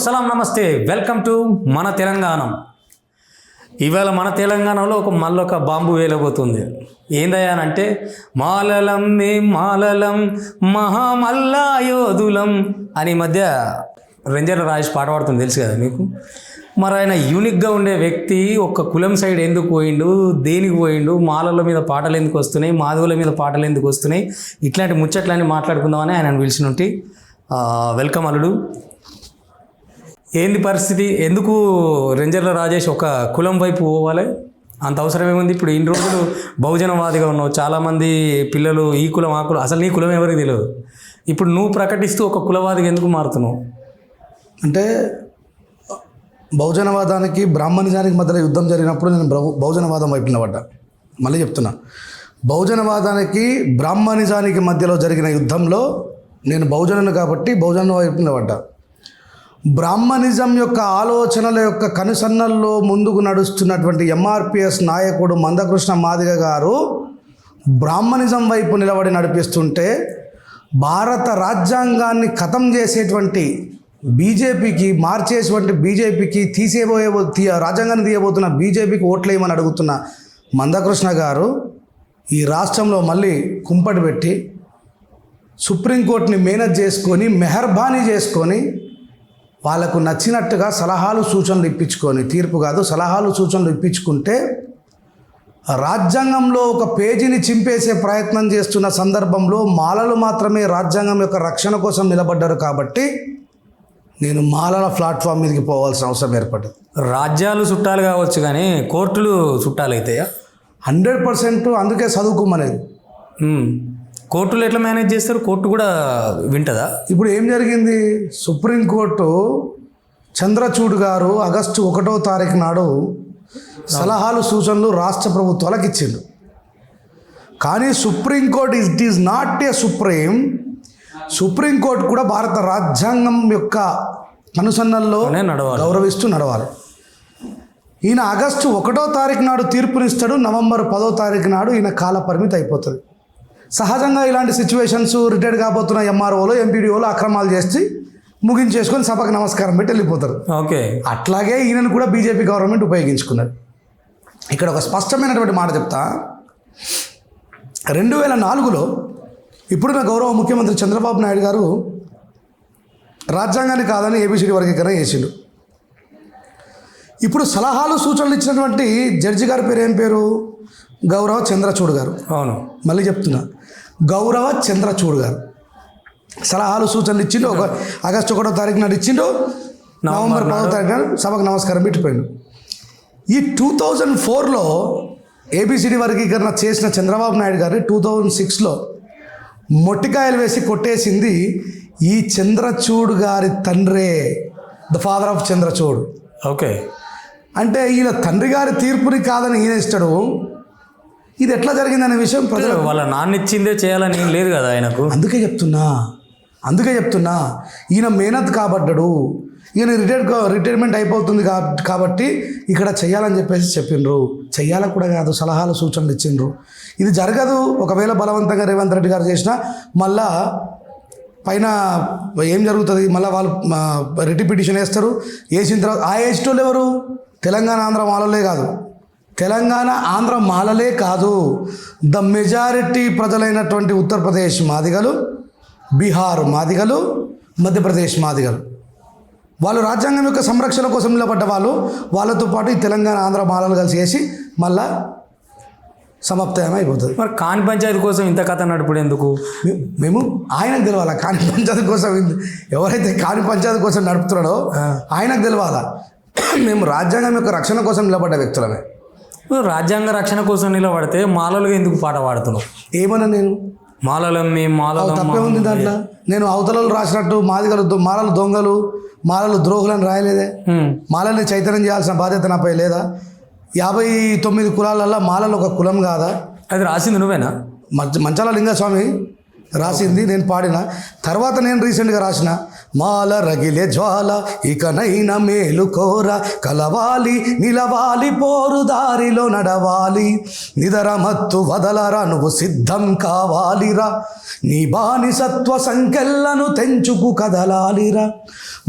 సలాం నమస్తే welcome to మన తెలంగాణ. ఇవాళ మన తెలంగాణలో మళ్ళొక బాంబు వేలబోతుంది. ఏందయ్యానంటే మాలలం మేం మాలలం మహామల్లా యోధులం అని మధ్య రంజన్ రాజేష్ పాట పాడుతుంది, తెలుసు కదా మీకు. మరి ఆయన యూనిక్గా ఉండే వ్యక్తి ఒక్క కులం సైడ్ ఎందుకు పోయిండు, దేనికి పోయిండు, మాలల మీద పాటలు ఎందుకు వస్తున్నాయి, మాధవుల మీద పాటలు ఎందుకు వస్తున్నాయి, ఇట్లాంటి ముచ్చట్లన్నీ మాట్లాడుకుందామని ఆయన పిలిచినట్టు. వెల్కమ్ అల్లుడు. ఏంది పరిస్థితి, ఎందుకు రంజర్ల రాజేష్ ఒక కులం వైపు పోవాలి, అంత అవసరం ఏముంది? ఇప్పుడు ఇన్ని రోజులు బహుజనవాదిగా ఉన్నావు, చాలామంది పిల్లలు ఈ కులం ఆ కులం, అసలు నీ కులం ఎవరికి తెలియదు. ఇప్పుడు నువ్వు ప్రకటిస్తూ ఒక కులవాదిగా ఎందుకు మారుతున్నావు? అంటే బహుజనవాదానికి బ్రాహ్మణిజానికి మధ్యలో యుద్ధం జరిగినప్పుడు నేను బహుజనవాదం వైపు నిలబడ్డా. మళ్ళీ చెప్తున్నా, బహుజనవాదానికి బ్రాహ్మణిజానికి మధ్యలో జరిగిన యుద్ధంలో నేను బహుజనుని కాబట్టి బహుజన వైపు నిలబడ్డా. బ్రాహ్మణిజం యొక్క ఆలోచనల యొక్క కనుసన్నల్లో ముందుకు నడుస్తున్నటువంటి ఎంఆర్పిఎస్ నాయకుడు మందకృష్ణ మాదిగ గారు బ్రాహ్మణిజం వైపు నిలబడి నడిపిస్తుంటే, భారత రాజ్యాంగాన్ని ఖతం చేసేటువంటి బీజేపీకి, మార్చేటువంటి బీజేపీకి, రాజ్యాంగాన్ని తీయబోతున్న బీజేపీకి ఓట్లేయమని అడుగుతున్న మందకృష్ణ గారు ఈ రాష్ట్రంలో మళ్ళీ కుంపటి పెట్టి సుప్రీంకోర్టుని మేనేజ్ చేసుకొని, మెహర్బానీ చేసుకొని, వాళ్ళకు నచ్చినట్టుగా సలహాలు సూచనలు ఇప్పించుకొని, తీర్పు కాదు సలహాలు సూచనలు ఇప్పించుకుంటే, రాజ్యాంగంలో ఒక పేజీని చింపేసే ప్రయత్నం చేస్తున్న సందర్భంలో మాలలు మాత్రమే రాజ్యాంగం యొక్క రక్షణ కోసం నిలబడ్డారు. కాబట్టి నేను మాలల ప్లాట్ఫామ్ మీదకి పోవాల్సిన అవసరం ఏర్పడ్డది. రాజ్యాలు చుట్టాలు కావచ్చు కానీ కోర్టులు చుట్టాలు అవుతాయా? 100%. అందుకే చదువుకోమనేది. కోర్టులు ఎట్లా మేనేజ్ చేస్తారు? కోర్టు కూడా వింటదా? ఇప్పుడు ఏం జరిగింది, సుప్రీంకోర్టు చంద్రచూడ్ గారు ఆగస్టు 1వ తారీఖు నాడు సలహాలు సూచనలు రాష్ట్ర ప్రభుత్వాలకు ఇచ్చిండు. కానీ supreme court it is not a supreme court కూడా భారత రాజ్యాంగం యొక్క కనుసన్నల్లో గౌరవిస్తూ నడవాలి. ఈయన ఆగస్టు 1వ తారీఖు నాడు తీర్పునిస్తాడు, నవంబర్ 10వ తారీఖు నాడు ఈయన కాల పరిమితి అయిపోతుంది. సహజంగా ఇలాంటి సిచ్యువేషన్స్ రిటైర్డ్ కాబోతున్న ఎంఆర్ఓలు, ఎంపీడీఓలు అక్రమాలు చేసి ముగించేసుకొని సభకు నమస్కారం పెట్టి వెళ్ళిపోతారు. ఓకే, అట్లాగే ఈయనను కూడా బీజేపీ గవర్నమెంట్ ఉపయోగించుకున్నది. ఇక్కడ ఒక స్పష్టమైనటువంటి మాట చెప్తా. 2004లో ఇప్పుడున్న గౌరవ ముఖ్యమంత్రి చంద్రబాబు నాయుడు గారు రాజ్యాంగాన్ని కాదని ఏబిసిడి వర్గీకరణ చేసిండు. ఇప్పుడు సలహాలు సూచనలు ఇచ్చినటువంటి జడ్జి గారి పేరు ఏం పేరు? గౌరవ చంద్రచూడ్ గారు. అవును, మళ్ళీ చెప్తున్నా, గౌరవ చంద్రచూడ్ గారు సలహాలు సూచనలు ఇచ్చిండు. ఆగస్టు 1వ తారీఖు నాడు ఇచ్చిండు, నవంబర్ 10వ తారీఖు నాడు సభకు నమస్కారం పెట్టిపోయిండు. ఈ 2004లో ఏబిసిడి వర్గీకరణ చేసిన చంద్రబాబు నాయుడు గారు 2006లో మొట్టికాయలు వేసి కొట్టేసింది ఈ చంద్రచూడ్ గారి తండ్రే, the father of Chandrachud. Okay, అంటే ఈయన తండ్రి గారి తీర్పుని కాదని ఈయన ఇస్తాడు. ఇది ఎట్లా జరిగిందనే విషయం ప్రజలు, వాళ్ళ నాన్న ఇచ్చిందే చేయాలని ఏం లేదు కదా ఆయనకు. అందుకే చెప్తున్నా ఈయన మేనత్ కాబడ్డాడు. ఈయన రిటైర్మెంట్ అయిపోతుంది కాబట్టి ఇక్కడ చెయ్యాలని చెప్పేసి చెప్పిండ్రు. చెయ్యాలని కూడా కాదు, సలహాలు సూచనలు ఇచ్చిండ్రు. ఇది జరగదు. ఒకవేళ బలవంతంగా రేవంత్ రెడ్డి గారు చేసినా మళ్ళా పైన ఏం జరుగుతుంది, మళ్ళీ వాళ్ళు రిట్ పిటిషన్ వేస్తారు. వేసిన తర్వాత ఆ వేసేటోళ్ళు ఎవరు? తెలంగాణ ఆంధ్ర మాలలే కాదు, ద మెజారిటీ ప్రజలైనటువంటి ఉత్తరప్రదేశ్ మాదిగలు, బీహార్ మాదిగలు, మధ్యప్రదేశ్ మాదిగలు, వాళ్ళు రాజ్యాంగం యొక్క సంరక్షణ కోసం నిలబడ్డ వాళ్ళతో పాటు ఈ తెలంగాణ ఆంధ్ర మాలలు కలిసి వేసి మళ్ళా సమాప్తం అయిపోతుంది. మరి కాని పంచాయతీ కోసం ఇంత కథ నడుపుడు ఎందుకు? మేము ఆయనకు తెలవాలా కాని పంచాయతీ కోసం, ఎవరైతే కాని పంచాయతీ కోసం నడుపుతున్నాడో ఆయనకు తెలవాలా. మేము రాజ్యాంగం యొక్క రక్షణ కోసం నిలబడ్డ వ్యక్తులమే. రాజ్యాంగ రక్షణ కోసం నిలబడితే మాలలుగా ఎందుకు పాట పాడుతున్నావు? ఏమన్నా నేను మాలలం మేము మాలలం తప్పే ఉంది దాంట్లో? నేను అవతలలు రాసినట్టు మాలలు దొంగలు, మాలలు ద్రోహులని రాయలేదే. మాలల్ని చైతన్యం చేయాల్సిన బాధ్యత నాపై లేదా? 59 కులాలల్లో మాలలు ఒక కులం కాదా? అది రాసింది నువ్వేనా? మంచాల లింగస్వామి రాసింది, నేను పాడిన. తర్వాత నేను రీసెంట్గా రాసిన మాల రగిలే జ్వాల ఇకనైనా మేలు కోర కలవాలి నిలవాలి పోరు దారిలో నడవాలి నిదరమత్తు వదలరా నువ్వు సిద్ధం కావాలిరా నీ బానిసత్వ సంకెళ్లను తెంచుకు కదలాలిరా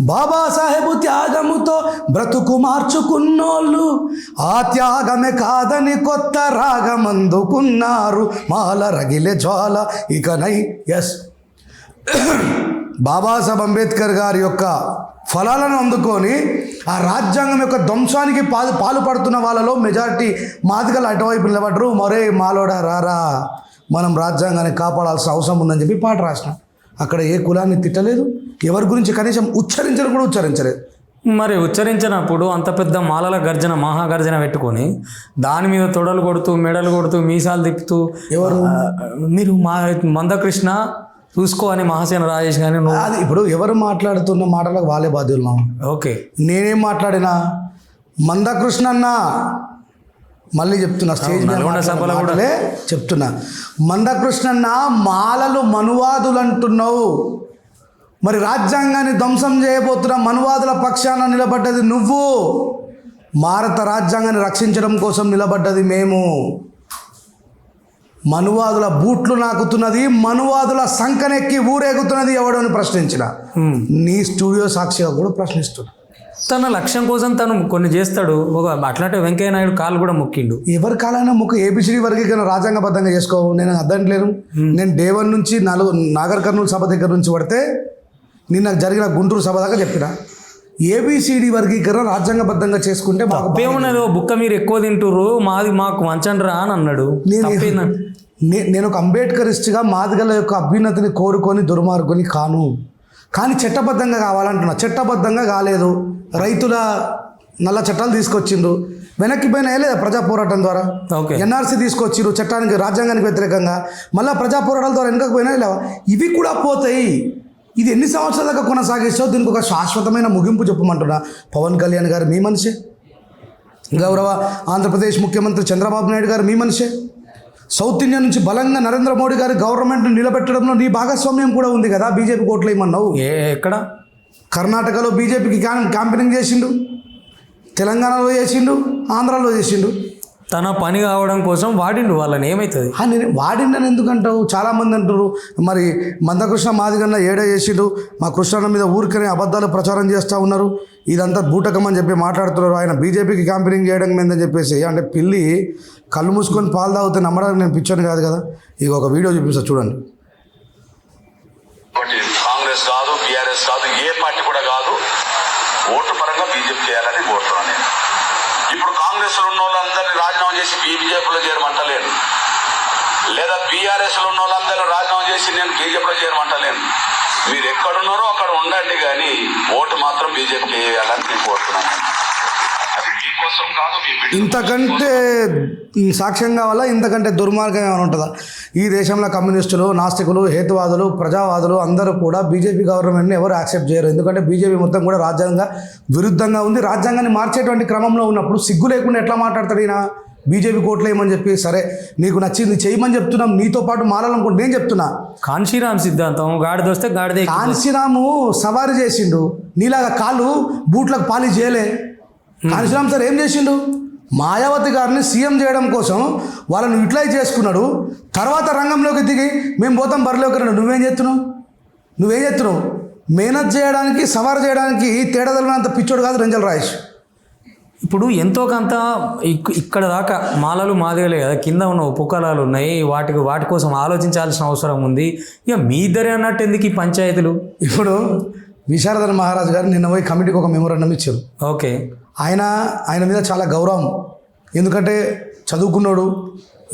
బాబాసాహెబు త్యాగముతో బ్రతుకు మార్చుకున్నోళ్ళు ఆ త్యాగమే కాదని కొత్త రాగమందుకున్నారు మాల రగిలే జ్వాల ఇకనై ఎస్ బాబాసాహెబ్ అంబేద్కర్ గారి యొక్క ఫలాలను అందుకొని ఆ రాజ్యాంగం యొక్క ధ్వంసానికి పాల్పడుతున్న వాళ్ళలో మెజారిటీ మాదిగలు అటువైపు నిలబడ్డరు. మరే మాలోడా రారా మనం రాజ్యాంగాన్ని కాపాడాల్సిన అవసరం ఉందని చెప్పి పాట రాసిన. అక్కడ ఏ కులాన్ని తిట్టలేదు, ఎవరి గురించి కనీసం ఉచ్చరించడం కూడా ఉచ్చరించలేదు. మరి ఉచ్చరించినప్పుడు అంత పెద్ద మాలల గర్జన మహాగర్జన పెట్టుకొని దాని మీద తొడలు కొడుతూ మెడలు కొడుతూ మీసాలు తిప్పుతూ ఎవరు మీరు మందకృష్ణ చూసుకో అని మహాసేన రాజేష్ కానీ అది ఇప్పుడు ఎవరు మాట్లాడుతున్న మాటలకు వాళ్ళే బాధ్యులు మామ. ఓకే, నేనేం మాట్లాడినా మందకృష్ణ అన్న మళ్ళీ చెప్తున్నా, స్టేజ్ సభలో కూడా చెప్తున్నా, మందకృష్ణ అన్న మాలలు మనువాదులు అంటున్నావు, మరి రాజ్యాంగాన్ని ధ్వంసం చేయబోతున్న మనువాదుల పక్షాన నిలబడ్డది నువ్వు, భారత రాజ్యాంగాన్ని రక్షించడం కోసం నిలబడ్డది మేము. మనువాదుల బూట్లు నాకుతున్నది, మనువాదుల సంకనెక్కి ఊరేగుతున్నది ఎవడు అని ప్రశ్నించిన నీ స్టూడియో సాక్షిగా కూడా ప్రశ్నిస్తున్నా. తన లక్ష్యం కోసం తను కొన్ని చేస్తాడు. అట్లాంటి వెంకయ్య నాయుడు కాలు కూడా మొక్కిండు. ఎవరి కాలైనా మొక్క ఏబిసిడి వర్గీకరణ రాజ్యాంగబద్ధంగా చేసుకోవు. నేను అద్దంటలేను. నేను డే 1 నుంచి నాగర్ కర్నూలు సభ దగ్గర నుంచి పడితే నిన్న జరిగిన గుంటూరు సభ దాకా చెప్పిన ఏబిసిడి వర్గీకరణ రాజ్యాంగబద్ధంగా చేసుకుంటే తప్పేమున్నది. బుక్క మీరు ఎక్కువ తింటుర్రు, మాకు మంచండి రా అని అన్నాడు. నేను ఒక అంబేద్కరిస్ట్గా మాదిగల యొక్క అభ్యున్నతిని కోరుకొని దుర్మార్గుని కాను, కానీ చట్టబద్ధంగా కావాలంటున్నా. చట్టబద్ధంగా కాలేదు. రైతుల నల్ల చట్టాలు తీసుకొచ్చిండ్రు, వెనక్కి పోయినా లేదా ప్రజా పోరాటం ద్వారా. ఎన్ఆర్సీ తీసుకొచ్చిర్రు చట్టానికి రాజ్యాంగానికి వ్యతిరేకంగా, మళ్ళీ ప్రజా పోరాటాల ద్వారా వెనకకు పోయినా లేవా. ఇవి కూడా పోతాయి. ఇది ఎన్ని సంవత్సరాల దాకా కొనసాగిస్తావు? దీనికి ఒక శాశ్వతమైన ముగింపు చెప్పమంటున్నా. పవన్ కళ్యాణ్ గారు మీ మనిషే, గౌరవ ఆంధ్రప్రదేశ్ ముఖ్యమంత్రి చంద్రబాబు నాయుడు గారు మీ మనిషే, సౌత్ ఇండియా నుంచి బలంగా నరేంద్ర మోడీ గారి గవర్నమెంట్ను నిలబెట్టడంలో నీ భాగస్వామ్యం కూడా ఉంది కదా. బీజేపీ కోట్లు ఏమన్నావు? ఎక్కడ? కర్ణాటకలో బీజేపీకి క్యాంపెయినింగ్ చేసిండు, తెలంగాణలో చేసిండు, ఆంధ్రాలో చేసిండు. తన పని కావడం కోసం వాడిండు. వాళ్ళని ఏమవుతుంది? నేను వాడిండని ఎందుకంటావు? చాలామంది అంటారు మరి మందకృష్ణ మాదిగన్న ఏడే చేసిండు, మా కృష్ణన్న మీద ఊరికనే అబద్ధాలు ప్రచారం చేస్తూ ఉన్నారు, ఇదంతా బూటకం అని చెప్పి మాట్లాడుతున్నారు. ఆయన బీజేపీకి క్యాంపెయినింగ్ చేయడం మీదని చెప్పేసి. అంటే పిల్లి కళ్ళు మూసుకొని పాలు తాగితే నమ్మడానికి నేను పిచ్చోని కాదు కదా. ఇక ఒక వీడియో చూపిస్తా చూడండి. కాంగ్రెస్ కాదు, బీఆర్ఎస్ కాదు, ఏ పార్టీ కూడా కాదు, ఓటు పరంగా బీజేపీ చేయాలని కోరుతున్నాను నేను. ఇప్పుడు కాంగ్రెస్ లో ఉన్న వాళ్ళందరినీ రాజీనామా చేసి బీజేపీలో చేరమంటలేను, లేదా బీఆర్ఎస్ లో ఉన్న వాళ్ళందరినీ రాజీనామా చేసి నేను బీజేపీలో చేరమంటలేను. మీరు ఎక్కడున్నారో అక్కడ ఉండండి, కానీ ఓటు మాత్రం బీజేపీకి వేయాలని నేను కోరుతున్నాను. అది మీకోసం కాదు, ఇంతకంటే సాక్ష్యం కావాలా? ఇంతకంటే దుర్మార్గం ఏమైనా ఉంటుందా? ఈ దేశంలో కమ్యూనిస్టులు, నాస్తికులు, హేతువాదులు, ప్రజావాదులు అందరూ కూడా బీజేపీ గవర్నమెంట్ని ఎవరు యాక్సెప్ట్ చేయరు. ఎందుకంటే బీజేపీ మొత్తం కూడా రాజ్యాంగ విరుద్ధంగా ఉంది. రాజ్యాంగాన్ని మార్చేటువంటి క్రమంలో ఉన్నప్పుడు సిగ్గు లేకుండా ఎట్లా మాట్లాడతాడు ఈయన? బీజేపీ కోట్లు ఏమని చెప్పి, సరే నీకు నచ్చింది చేయమని చెప్తున్నాం, నీతో పాటు మారాలనుకుంటే నేను చెప్తున్నా. కాన్షీరామ్ సిద్ధాంతం గాడిదొస్తే గాడిదే. కాన్షీరాము సవారీ చేసిండు, నీలాగా కాళ్ళు బూట్లకు పాలిష్ చేయలే. కాన్షీరామ్ సార్ ఏం చేసిండు? మాయావతి గారిని సీఎం చేయడం కోసం వాళ్ళని యూటిలైజ్ చేసుకున్నాడు. తర్వాత రంగంలోకి దిగి మేము పోతాం బరిలోకి రండి. నువ్వేం చేస్తున్నావు? మేనేజ్ చేయడానికి, సవారు చేయడానికి తేడాదలినంత పిచ్చోడు కాదు రంజల్ రాయేష్. ఇప్పుడు ఎంతో కొంత ఇక్కడ దాకా మాలలు మాదిగలే కదా, కింద ఉన్న ఉపకులాలు ఉన్నాయి, వాటి కోసం ఆలోచించాల్సిన అవసరం ఉంది. ఇక మీ ఇద్దరే అన్నట్టు ఎందుకు ఈ పంచాయతీలు? ఇప్పుడు విశారదన్ మహారాజ్ గారు నిన్న పోయి కమిటీకి ఒక మెమోరాండం ఇచ్చారు. ఓకే, ఆయన మీద చాలా గౌరవం, ఎందుకంటే చదువుకున్నాడు,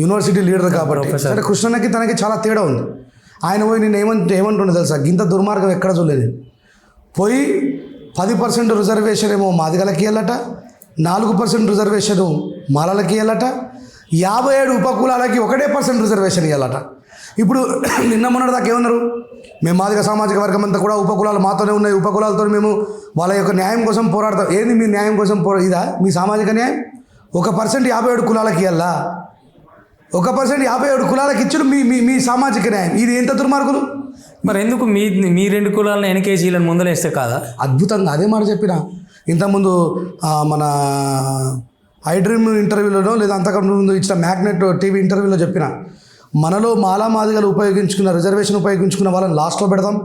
యూనివర్సిటీ లీడర్ కాబట్టి. అంటే కృష్ణన్నకి తనకి చాలా తేడా ఉంది. ఆయన పోయి నేను ఏమంటుండే తెలుసా, గింత దుర్మార్గం ఎక్కడ చూడలేదు. పోయి 10% రిజర్వేషన్ ఏమో మాదిగలకి ఇవ్వాలట, 4% రిజర్వేషన్ మాలలకి ఇవ్వాలట, 57 ఉపకులాలకి 1% రిజర్వేషన్ ఇవ్వాలట. ఇప్పుడు నిన్న మొన్నటి దాకా ఏమన్నారు? మేము మాదిగ సామాజిక వర్గం అంతా కూడా ఉపకులాలు మాతోనే ఉన్నాయి, ఉపకులాలతో మేము వాళ్ళ యొక్క న్యాయం కోసం పోరాడతాం. ఏంది మీ న్యాయం కోసం ఇదా మీ సామాజిక న్యాయం? 1% 57 కులాలకి ఇవ్వాలా? 1% 57 కులాలకు ఇచ్చుడు మీ మీ మీ సామాజిక న్యాయం. ఇది ఎంత దుర్మార్గులు. మరి ఎందుకు మీ రెండు కులాలను వెనకేసీలను ముందలేస్తే కాదా? అద్భుతంగా అదే మాట చెప్పిన ఇంతకుముందు మన ఐ డ్రీమ్ ఇంటర్వ్యూలోనో లేదా అంతకుముందు ఇచ్చిన మ్యాగ్నెట్ టీవీ ఇంటర్వ్యూలో చెప్పిన, మనలో మాదిగలు ఉపయోగించుకున్న రిజర్వేషన్ ఉపయోగించుకున్న వాళ్ళని లాస్ట్లో పెడదాం,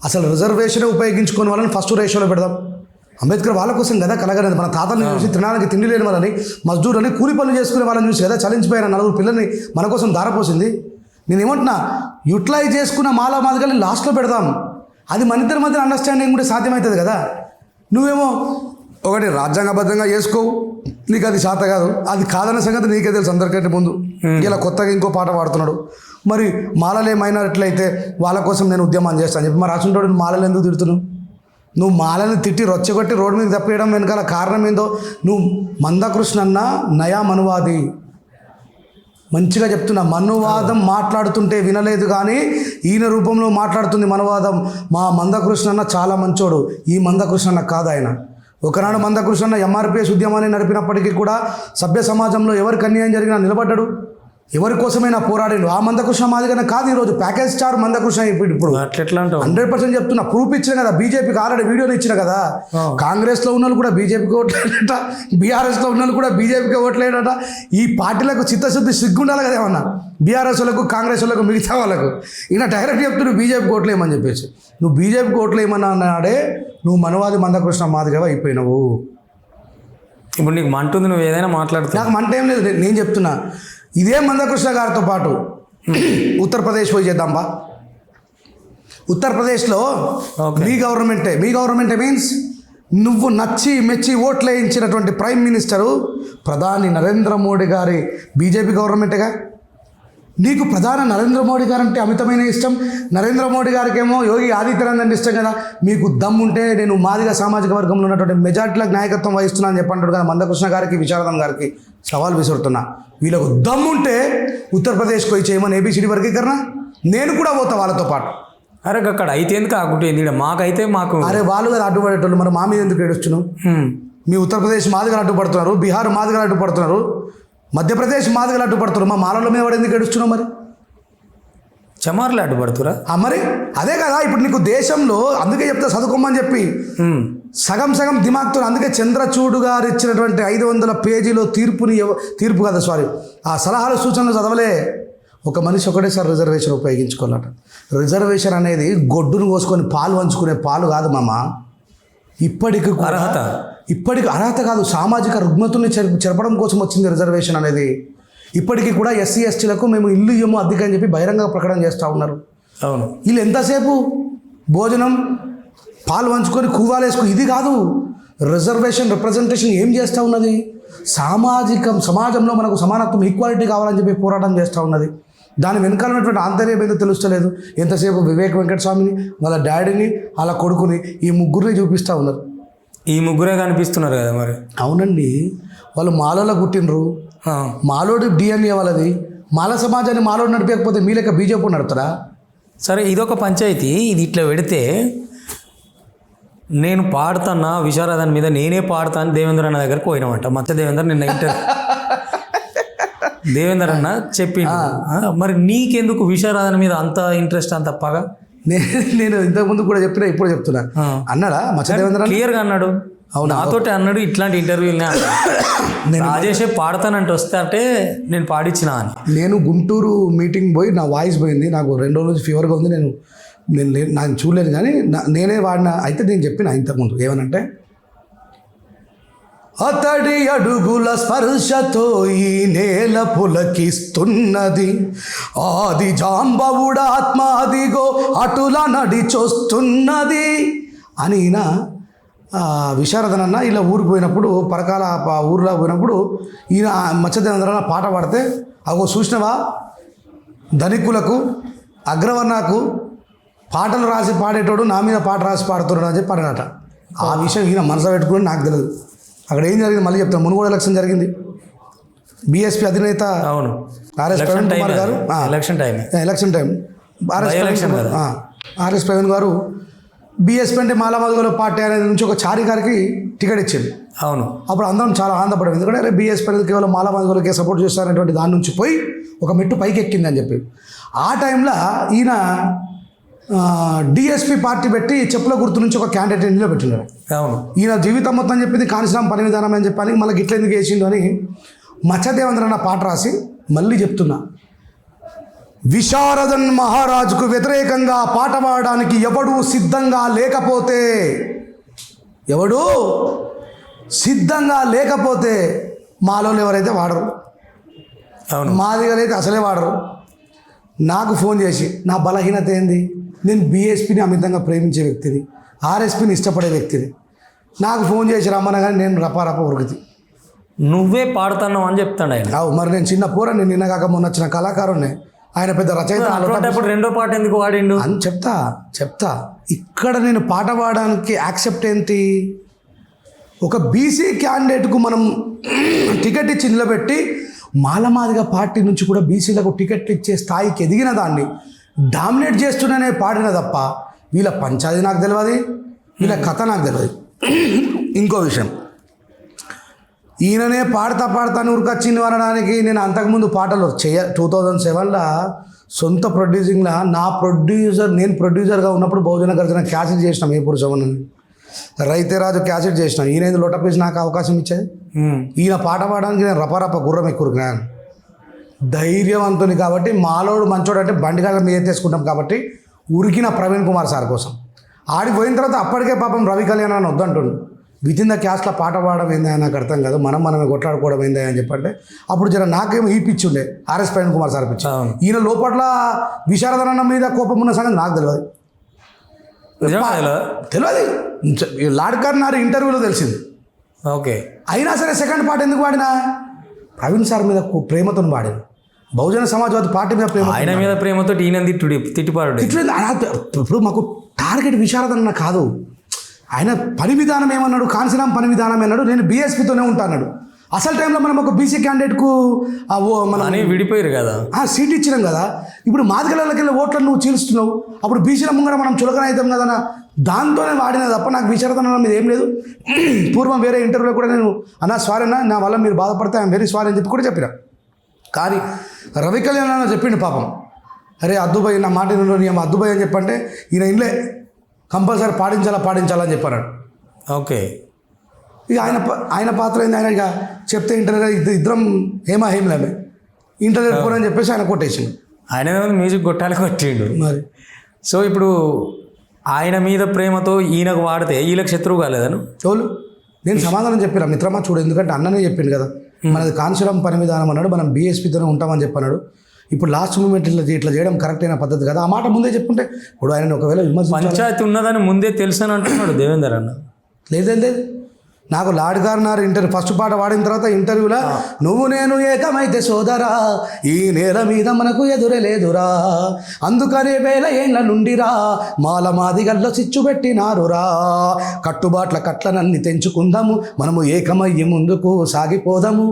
అసలు రిజర్వేషన్ ఉపయోగించుకున్న వాళ్ళని ఫస్ట్ రేషియోలో పెడదాం. అంబేద్కర్ వాళ్ళ కోసం కదా కలగనేది. మన తాతలను చూసి తినడానికి తిండి లేని వాళ్ళని, మజ్దూర్ అని కూలి పనులు చేసుకునే వాళ్ళని చూసి కదా చలించిపోయిన 4 పిల్లల్ని మన కోసం దారపోసింది. నేను ఏమంటున్నా, యూటిలైజ్ చేసుకున్న మాదిగల్ని లాస్ట్లో పెడదాం. అది మన ఇద్దరి మధ్య అండర్స్టాండింగ్ కూడా సాధ్యమవుతుంది కదా. నువ్వేమో ఒకటి రాజ్యాంగబద్ధంగా చేసుకోవు, నీకు అది శాత కాదు, అది కాదన్న సంగతి నీకే తెలుసు అందరికంటే ముందు. ఇలా కొత్తగా ఇంకో పాట పాడుతున్నాడు. మరి మాలలే మైనారిటీలు అయితే వాళ్ళ కోసం నేను ఉద్యమం చేస్తాను చెప్పి మరి రాసుంటాడు. మాలలు ఎందుకు తిడుతున్నావు? నువ్వు మాలని తిట్టి రొచ్చగొట్టి రోడ్డు మీద తప్పేయడం వెనకాల కారణం ఏందో. నువ్వు మందకృష్ణన్న నయా మనువాది, మంచిగా చెప్తున్నా. మనువాదం మాట్లాడుతుంటే వినలేదు కానీ ఈయన రూపంలో మాట్లాడుతుంది మనువాదం. మా మందకృష్ణన్న చాలా మంచోడు, ఈ మందకృష్ణన్న కాదు ఆయన. ఒకనాడు మందకృష్ణన్న ఎంఆర్పిఎస్ ఉద్యమాన్ని నడిపినప్పటికీ కూడా సభ్య సమాజంలో ఎవరికి అన్యాయం జరిగినా నిలబడ్డాడు, ఎవరి కోసమైనా పోరాడాడు. ఆ మందకృష్ణ మాదిగానే కాదు ఈరోజు ప్యాకేజ్ స్టార్ మందకృష్ణ. ఇప్పుడు 100% చెప్తున్నా, ప్రూఫ్ ఇచ్చిన కదా. బీజేపీకి ఆల్రెడీ వీడియోలు ఇచ్చిన కదా. కాంగ్రెస్లో ఉన్న వాళ్ళు కూడా బీజేపీకి ఓట్లేడట, బీఆర్ఎస్లో ఉన్న వాళ్ళు కూడా బీజేపీకి ఓట్లేడట. ఈ పార్టీలకు చిత్తశుద్ధి సిగ్గుండాలి కదా ఏమన్నా. బీఆర్ఎస్ వాళ్ళకు, కాంగ్రెస్ వాళ్ళకు, మిగతా వాళ్ళకు ఈయన డైరెక్ట్ చెప్తున్నావు బీజేపీకి ఓట్లేయమని చెప్పేసి. నువ్వు బీజేపీకి ఓట్లేయమన్నా అన్నాడే, నువ్వు మనవాది మందకృష్ణ మాదిగా అయిపోయినావు. ఇప్పుడు నీకు మంటుంది, నువ్వు ఏదైనా మాట్లాడుతావు. నాకు మంట ఏం లేదు. నేను చెప్తున్నా, ఇదే మందకృష్ణ గారితో పాటు ఉత్తరప్రదేశ్ పోయి చేద్దాం బా. ఉత్తరప్రదేశ్లో మీ గవర్నమెంటే మీన్స్ నువ్వు నచ్చి మెచ్చి ఓట్లు వేయించినటువంటి ప్రైమ్ మినిస్టరు ప్రధాని నరేంద్ర మోడీ గారి బీజేపీ గవర్నమెంటేగా. నీకు ప్రధాని నరేంద్ర మోడీ గారు అంటే అమితమైన ఇష్టం. నరేంద్ర మోడీ గారికి ఏమో యోగి ఆదిత్యనాథ్ అంటే ఇష్టం కదా. మీకు దమ్ముంటే నేను మాదిగ సామాజిక వర్గంలో ఉన్నటువంటి మెజార్టీలకు నాయకత్వం వహిస్తున్నాను చెప్పంటాడు కదా. మందకృష్ణ గారికి, విశారదం గారికి సవాల్ విసురుతున్నా, వీళ్ళకు దమ్ముంటే ఉత్తరప్రదేశ్కి పోయి చేయమని ఏబిసిడి వర్గీకరణ. నేను కూడా పోతా వాళ్ళతో పాటు. అరే అక్కడ అయితే ఎందుకు ఆగుంటుంది, మాకైతే మాకు అరే వాళ్ళు కదా అడ్డుపడేటోళ్ళు, మరి మా మీద ఎందుకు ఏడుస్తున్నావు? మీ ఉత్తరప్రదేశ్ మాదిగలు అడ్డుపడుతున్నారు, బీహార్ మాదిగలు అడ్డుపడుతున్నారు, మధ్యప్రదేశ్ మాదిగలు అడ్డుపడుతున్నారు. మా మాలల మీద వాడు ఎందుకు ఏడుస్తున్నావు? మరి చమార్లు అడ్డుపడుతురా? మరి అదే కదా ఇప్పుడు నీకు దేశంలో. అందుకే చెప్తా చదువుకోమని చెప్పి సగం దిమాగ్తో. అందుకే చంద్రచూడ్ గారు ఇచ్చినటువంటి 500 పేజీలో తీర్పు కదా సారీ ఆ సలహాలు సూచనలు చదవలే. ఒక మనిషి ఒకటేసారి రిజర్వేషన్ ఉపయోగించుకోవాలట. రిజర్వేషన్ అనేది గొడ్డును కోసుకొని పాలు పంచుకునే పాలు కాదు మామ. ఇప్పటికి అర్హత కాదు, సామాజిక రుగ్మతుల్ని చెరపడం కోసం వచ్చింది రిజర్వేషన్ అనేది. ఇప్పటికీ కూడా ఎస్సీ ఎస్టీలకు మేము ఇల్లు ఇయ్యము అద్దెకి అని చెప్పి బహిరంగ ప్రకటన చేస్తూ ఉన్నారు. అవును, వీళ్ళు ఎంతసేపు భోజనం పాలు పంచుకొని కూవాలేసుకుని ఇది కాదు. రిజర్వేషన్ రిప్రజెంటేషన్ ఏం చేస్తూ ఉన్నది? సమాజంలో మనకు సమానత్వం, ఈక్వాలిటీ కావాలని చెప్పి పోరాటం చేస్తూ ఉన్నది. దాని వెనకాలన్నటువంటి ఆంతర్యం ఏదో తెలుస్తలేదు. ఎంతసేపు వివేక్ వెంకటస్వామిని, వాళ్ళ డాడీని, వాళ్ళ కొడుకుని, ఈ ముగ్గురిని చూపిస్తూ ఉన్నారు. ఈ ముగ్గురే కనిపిస్తున్నారు కదా మరి. అవునండి, వాళ్ళు మాలలో పుట్టినరు, మాలోడి డిఎన్ఏ వాళ్ళది. మాల సమాజాన్ని మాలోడు నడిపేయకపోతే మీ లెక్క బీజేపీ నడుపుతారా? సరే, ఇదొక పంచాయతీ. ఇది ఇట్లా పెడితే నేను పాడుతున్నా విశారదాని మీద, నేనే పాడుతాను దేవేంద్ర అన్న దగ్గరకు పోయినామంట. మచ్చ దేవేంద్ర నిన్న దేవేంద్ర అన్న చెప్పి, మరి నీకెందుకు విశారదాని మీద అంత ఇంట్రెస్ట్, అంత పగా? నేను ఇంతకుముందు కూడా చెప్పినా, ఇప్పుడు చెప్తున్నా. అన్నాడా మచ్చ దేవేంద్ర? క్లియర్గా అన్నాడు. అవును, నాతోటి అన్నాడు. ఇట్లాంటి ఇంటర్వ్యూలనే నేను రాజేషే పాడతానంటే వస్తే అంటే నేను పాడించిన అని. నేను గుంటూరు మీటింగ్ పోయి నా వాయిస్ పోయింది, నాకు 2 రోజుల నుంచి ఫీవర్గా ఉంది. నాకు చూడలేదు కానీ నేనే వాడిన. అయితే నేను చెప్పిన ఇంతకుముందు ఏమనంటే, అతడి అడుగుల స్పర్శతో ఈ నేల పులకిస్తున్నది, ఆది జాంబవుడాత్మాదిగో అటుల నడిచొస్తున్నది అని ఈయన విశారదనన్న ఇలా ఊరికి పోయినప్పుడు, పరకాల ఊరిలో పోయినప్పుడు ఈయన మత్స్యదేవేంద్రన్న పాట పాడితే, అగో చూసినవా ధనికులకు అగ్రవర్ణకు పాటలు రాసి పాడేటోడు నా మీద పాట రాసి పాడుతున్నాడు అని చెప్పి పాడినట. ఆ విషయం ఈయన మనసు పెట్టుకుని నాకు తెలియదు. అక్కడ ఏం జరిగింది మళ్ళీ చెప్తాను. మునుగోడు ఎలక్షన్ జరిగింది. బీఎస్పీ అధినేత ఆర్ఎస్ ప్రవీణ్ కుమార్ గారు, ఎలక్షన్ టైం ఆర్ఎస్ ప్రవీణ్ గారు బీఎస్పీ అంటే మాలమాదిగల పార్టీ అనేది నుంచి ఒక చారి గారికి టికెట్ ఇచ్చింది. అవును. అప్పుడు అందరం చాలా ఆనందపడాం. ఎందుకంటే అరే బీఎస్పీ అనేది కేవలం మాలమాదిగలకే సపోర్ట్ చేస్తారనేటువంటి దాని నుంచి పోయి ఒక మెట్టు పైకి ఎక్కింది అని చెప్పి ఆ టైంలో ఈయన డిఎస్పీ పార్టీ పెట్టి చెప్పుల గుర్తు నుంచి ఒక క్యాండిడేట్ నిలబెట్టినాడు. అవును. ఈయన జీవితం మొత్తం చెప్పింది కాంశీరామ్ పని విధానం అని చెప్పాలి. మళ్ళీ గిట్ల ఎందుకు వేసిండు అని మత్స్యదేవేంద్ర అన్న పాట రాసి మళ్ళీ చెప్తున్నా, విశారదన్ మహారాజుకు వ్యతిరేకంగా పాట పాడడానికి ఎవడూ సిద్ధంగా లేకపోతే మాలో ఎవరైతే వాడరు, మాదిగలైతే అసలే వాడరు. నాకు ఫోన్ చేసి నా బలహీనత ఏంది, నేను బీఎస్పీని అమితంగా ప్రేమించే వ్యక్తిని, ఆర్ఎస్పీని ఇష్టపడే వ్యక్తిని. నాకు ఫోన్ చేసి రమ్మనగానే నేను రపారప ఉరుకుతి. నువ్వే పాడుతున్నావు అని చెప్తాడు ఆయన. మరి నేను చిన్న పూర, నేను నిన్న కాక మొన్న వచ్చిన కళాకారుణ్ణి, ఆయన పెద్ద రచయిత. రెండో పాట ఎందుకు వాడిండు అని చెప్తా. ఇక్కడ నేను పాట పాడడానికి యాక్సెప్ట్ ఏంటి, ఒక బీసీ క్యాండిడేట్కు మనం టికెట్ ఇచ్చి నిలబెట్టి మాలమాదిగ పార్టీ నుంచి కూడా బీసీలకు టికెట్ ఇచ్చే స్థాయికి ఎదిగిన దాన్ని డామినేట్ చేస్తున్నానే పాడిన తప్ప వీళ్ళ పంచాయతీ నాకు తెలియదు, వీళ్ళ కథ నాకు తెలియదు. ఇంకో విషయం, ఈయననే పాడతా ఉరికొచ్చింది అనడానికి నేను అంతకుముందు పాటలు 2007లో సొంత ప్రొడ్యూసింగ్లో నేను ప్రొడ్యూసర్గా ఉన్నప్పుడు బహుజన గర్జన క్యాసెట్ చేసినాం. ఏ పురుషమని రైతే రాజు క్యాసెట్ చేసినాం. ఈయన లోటపేసి నాకు అవకాశం ఇచ్చేది. ఈయన పాట పాడడానికి నేను రపారప గుర్రం ఎక్కురుకున్నాను. ధైర్యవంతుని కాబట్టి, మాలోడు మంచోడు అంటే బండిగా మీద తీసుకుంటాం కాబట్టి ఉరికిన ప్రవీణ్ కుమార్ సార్ కోసం. ఆడికి పోయిన తర్వాత అప్పటికే పాపం రవి కళ్యాణ్ అని వద్దంటుండు. విత్ ఇన్ ద క్యాస్ట్లో పాట పాడడం ఏందా నాకు అర్థం కాదు, మనమే కొట్లాడుకోవడం ఏందా అని చెప్పంటే అప్పుడు జర నాకేమో ఈ పిచ్చి ఉండే, ఆర్ఎస్ ప్రవీణ్ కుమార్ సార్ పిచ్చి. ఈయన లోపల విశారదనన్న మీద కోపం ఉన్న సంగతి నాకు తెలియదు. లాడ్కర్నార్ ఇంటర్వ్యూలో తెలిసింది. ఓకే. అయినా సరే సెకండ్ పాట ఎందుకు పాడినా, ప్రవీణ్ సార్ మీద ప్రేమతో పాడాను. బహుజన సమాజ్వాదీ పార్టీ మీద ప్రేమ, ఆయన మీద ప్రేమతో ఈయన తిట్టిపాడు. ఇప్పుడు మాకు టార్గెట్ విశారదన్న కాదు, ఆయన పని విధానం ఏమన్నాడు, కాంశీరామ్ పని విధానం ఏమన్నాడు, నేను బీఎస్పీతోనే ఉంటాన్నాడు. అసలు టైంలో మనం ఒక బీసీ క్యాండిడేట్కు మనం విడిపోయారు కదా, సీట్ ఇచ్చినాం కదా. ఇప్పుడు మాదిగలకి వెళ్ళి ఓట్లను నువ్వు చీల్స్తున్నావు, అప్పుడు బీసీల ముంగడ మనం చులకన అవుతాం కదా, దాంతోనే వాడిన తప్ప నాకు విశారదన మీద ఏం లేదు. పూర్వం వేరే ఇంటర్వ్యూలో కూడా నేను సారీ అన్న, నా వల్ల మీరు బాధపడితే ఐఎమ్ వెరీ సారీ అని చెప్పి కూడా చెప్పిన. కానీ రవి కళ్యాణ్ అన్న చెప్పిండు పాపం, అరే అద్దుబాయ్ నా మాట నీ అద్దుబాయ్ అని చెప్పంటే ఈయన ఇంట్లో కంపల్సరీ పాడించాలని చెప్పాడు. ఓకే. ఇక ఆయన పాత్ర ఏంది, ఆయన ఇక చెప్తే ఇద్దరం హేమలేమే ఇంటర్వ్యూ పోరని చెప్పేసి ఆయన కొట్టేసిండు. ఆయన మ్యూజిక్ కొట్టిండు మరి. సో ఇప్పుడు ఆయన మీద ప్రేమతో ఈయనకు వాడితే వీళ్ళకి శత్రువు కాలేదను చోలు. నేను సమాధానం చెప్పిన మిత్రమా చూడు, ఎందుకంటే అన్ననే చెప్పిండు కదా, మనది కాంశీరామ్ పని విధానం అన్నాడు, మనం బీఎస్పీతోనే ఉంటామని చెప్పన్నాడు. ఇప్పుడు లాస్ట్ మూమెంట్ ఇట్లా చేయడం కరెక్ట్ అయిన పద్ధతి కదా. ఆ మాట ముందే చెప్పుంటే ఇప్పుడు ఆయన ఒకవేళ పంచాయతీ ఉన్నదని ముందే తెలుసు అని అంటున్నాడు దేవేందర్ అన్న. లేదు, నాకు లాడ్కర్నార్ ఫస్ట్ పాట వాడిన తర్వాత ఇంటర్వ్యూలో నువ్వు నేను ఏకమైతే సోదరా, ఈ నేల మీద మనకు ఎదురే లేదురా, అందుకనే వేల ఏళ్ళ నుండిరా మాదిగల్లో చిచ్చు పెట్టినారురా, కట్టుబాట్ల కట్లనన్ని తెంచుకుందాము, మనము ఏకమయ్యి ముందుకు సాగిపోదాము,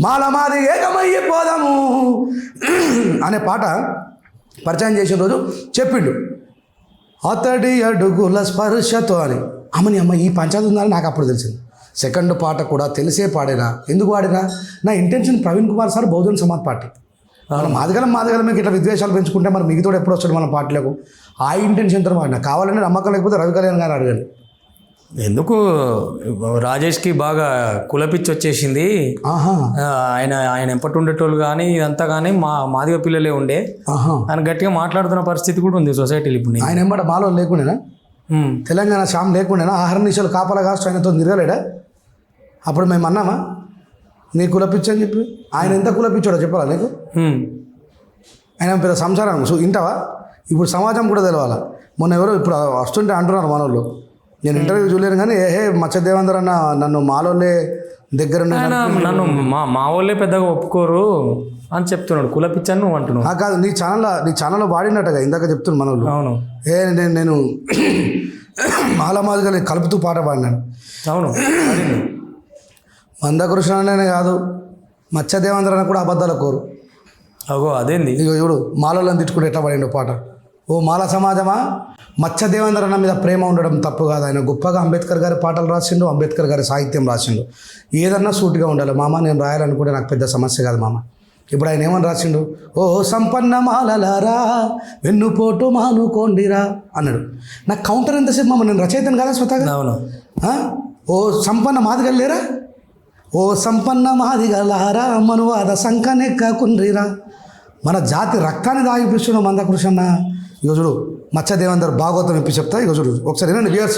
మాది ఏకమయ్యి పోదాము అనే పాట పరిచయం చేసిన రోజు చెప్పిండు, అతడి అడుగుల స్పర్శతో అని. అమ్మ ఈ పంచాయతీ ఉందని నాకు అప్పుడు తెలిసింది. సెకండ్ పాట కూడా తెలిసే పాడినా, ఎందుకు పాడినా, నా intention Praveen Kumar sir Bahujan Samaj party, మనం మాదిగలమే ఇట్లా విద్వేషాలు పెంచుకుంటే మన మిగతాడు ఎప్పుడు వస్తాడు మన పార్టీలకు, ఆ ఇంటెన్షన్తో పాడినా. కావాలంటే నమ్మకం లేకపోతే రవి కళ్యాణ్ గారు అడగండి. ఎందుకు రాజేష్కి బాగా కులపిచ్చి వచ్చేసింది, ఆయన ఎంపటి ఉండేటోళ్ళు కానీ ఇదంతా కానీ మాదిగ పిల్లలే ఉండే ఆయన గట్టిగా మాట్లాడుతున్న పరిస్థితి కూడా ఉంది సొసైటీలో. ఇప్పుడు ఆయన ఎంబట మాలో లేకుండేనా, తెలంగాణ శ్యామ్ లేకుండేనా, ఆహార నిమిషాలు కాపలా కాస్ట్ ఆయనతో తిరగలేడా? అప్పుడు మేము అన్నామా నీ కులపిచ్చి అని చెప్పి? ఆయన ఎంత కులపిచ్చాడో చెప్పాలా నీకు? ఆయన పెద్ద సంసారం ఇంటావా? ఇప్పుడు సమాజం కూడా తెలవాలా. మొన్న ఎవరో ఇప్పుడు వస్తుంటే అంటున్నారు మన వాళ్ళు, నేను ఇంటర్వ్యూ చూడలేను కానీ మత్స్యదేవేందర్ అన్న నన్ను మాలోళ్ళే దగ్గర నన్ను మా వాళ్ళే పెద్దగా ఒప్పుకోరు అని చెప్తున్నాడు. కులపిచ్చాను నువ్వు అంటున్నావు. కాదు, నీ ఛానల్లో వాడినట్టుగా ఇందాక చెప్తున్నాను మన వాళ్ళు. అవును, నేను మాదిగా కలుపుతూ పాట పాడినాను. అవును, మందకృష్ణ అనే కాదు, మత్స్యదేవేంద్ర అన్న కూడా అబద్ధాల కోరు. అగో అదేంది, ఇక చూడు మాలోళ్ళని తిట్టుకుంటే ఎట్లా పడిండో పాట. ఓ మాల సమాజమా, మత్స్యదేవేంద్ర అన్న మీద ప్రేమ ఉండడం తప్పు కాదు. ఆయన గొప్పగా అంబేద్కర్ గారి పాటలు రాసిండు, అంబేద్కర్ గారి సాహిత్యం రాసిండు. ఏదన్నా సూటిగా ఉండాలి మామ. నేను రాయాలనుకుంటే నాకు పెద్ద సమస్య కాదు మామ. ఇప్పుడు ఆయన ఏమని రాసిండు? ఓ సంపన్న మాలలారా వెన్నుపోటు మానుకోండిరా అన్నాడు. నాకు కౌంటర్ ఎంతసేపు మామ, నేను రచయితను కదా స్వతహాగా. అవును. ఓ సంపన్న మాదిగలు లేరా? ఓ సంపన్న మాదిగలారా మనువాద సంకనెక్కకుండ్రిరా. మన జాతి రక్తాన్ని దాగిపిస్తున్నాడు మందకృష్ణ. ఇక చూడు మత్స్యదేవేందర్ భాగవతం ఇప్పి చెప్తా. ఇక చూడు ఒకసారి వినండి వ్యూయర్స్.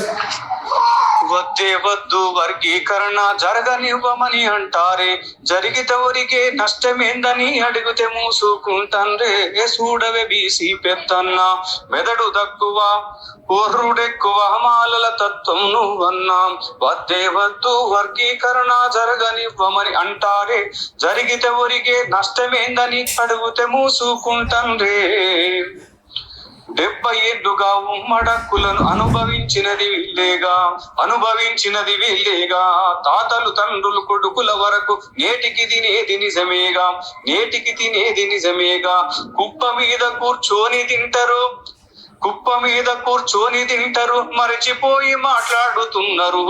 వద్దే వద్దు వర్గీకరణ జరగనివ్వమని అంటారే, జరిగితే ఒరిగే నష్టమేందని అడిగితే మూసుకుంటాన్రే. చూడవే బీసీ పెద్దన్న మెదడు తక్కువ ఒర్రుడెక్కువ మాలల తత్వం నువ్వన్నా. వద్దే వద్దు వర్గీకరణ జరగనివ్వమని అంటారే, జరిగితే ఒరిగే నష్టమేందని అడిగితే మూసుకుంటాన్రే. 70 ఏళ్లుగా ఉమ్మడక్కులను అనుభవించినది వీళ్ళేగా. తాతలు తండ్రులు కొడుకుల వరకు నేటికి తినేది నిజమేగా. కుప్ప మీద కూర్చొని తింటారు మరచిపోయి మాట్లాడుతున్నారు.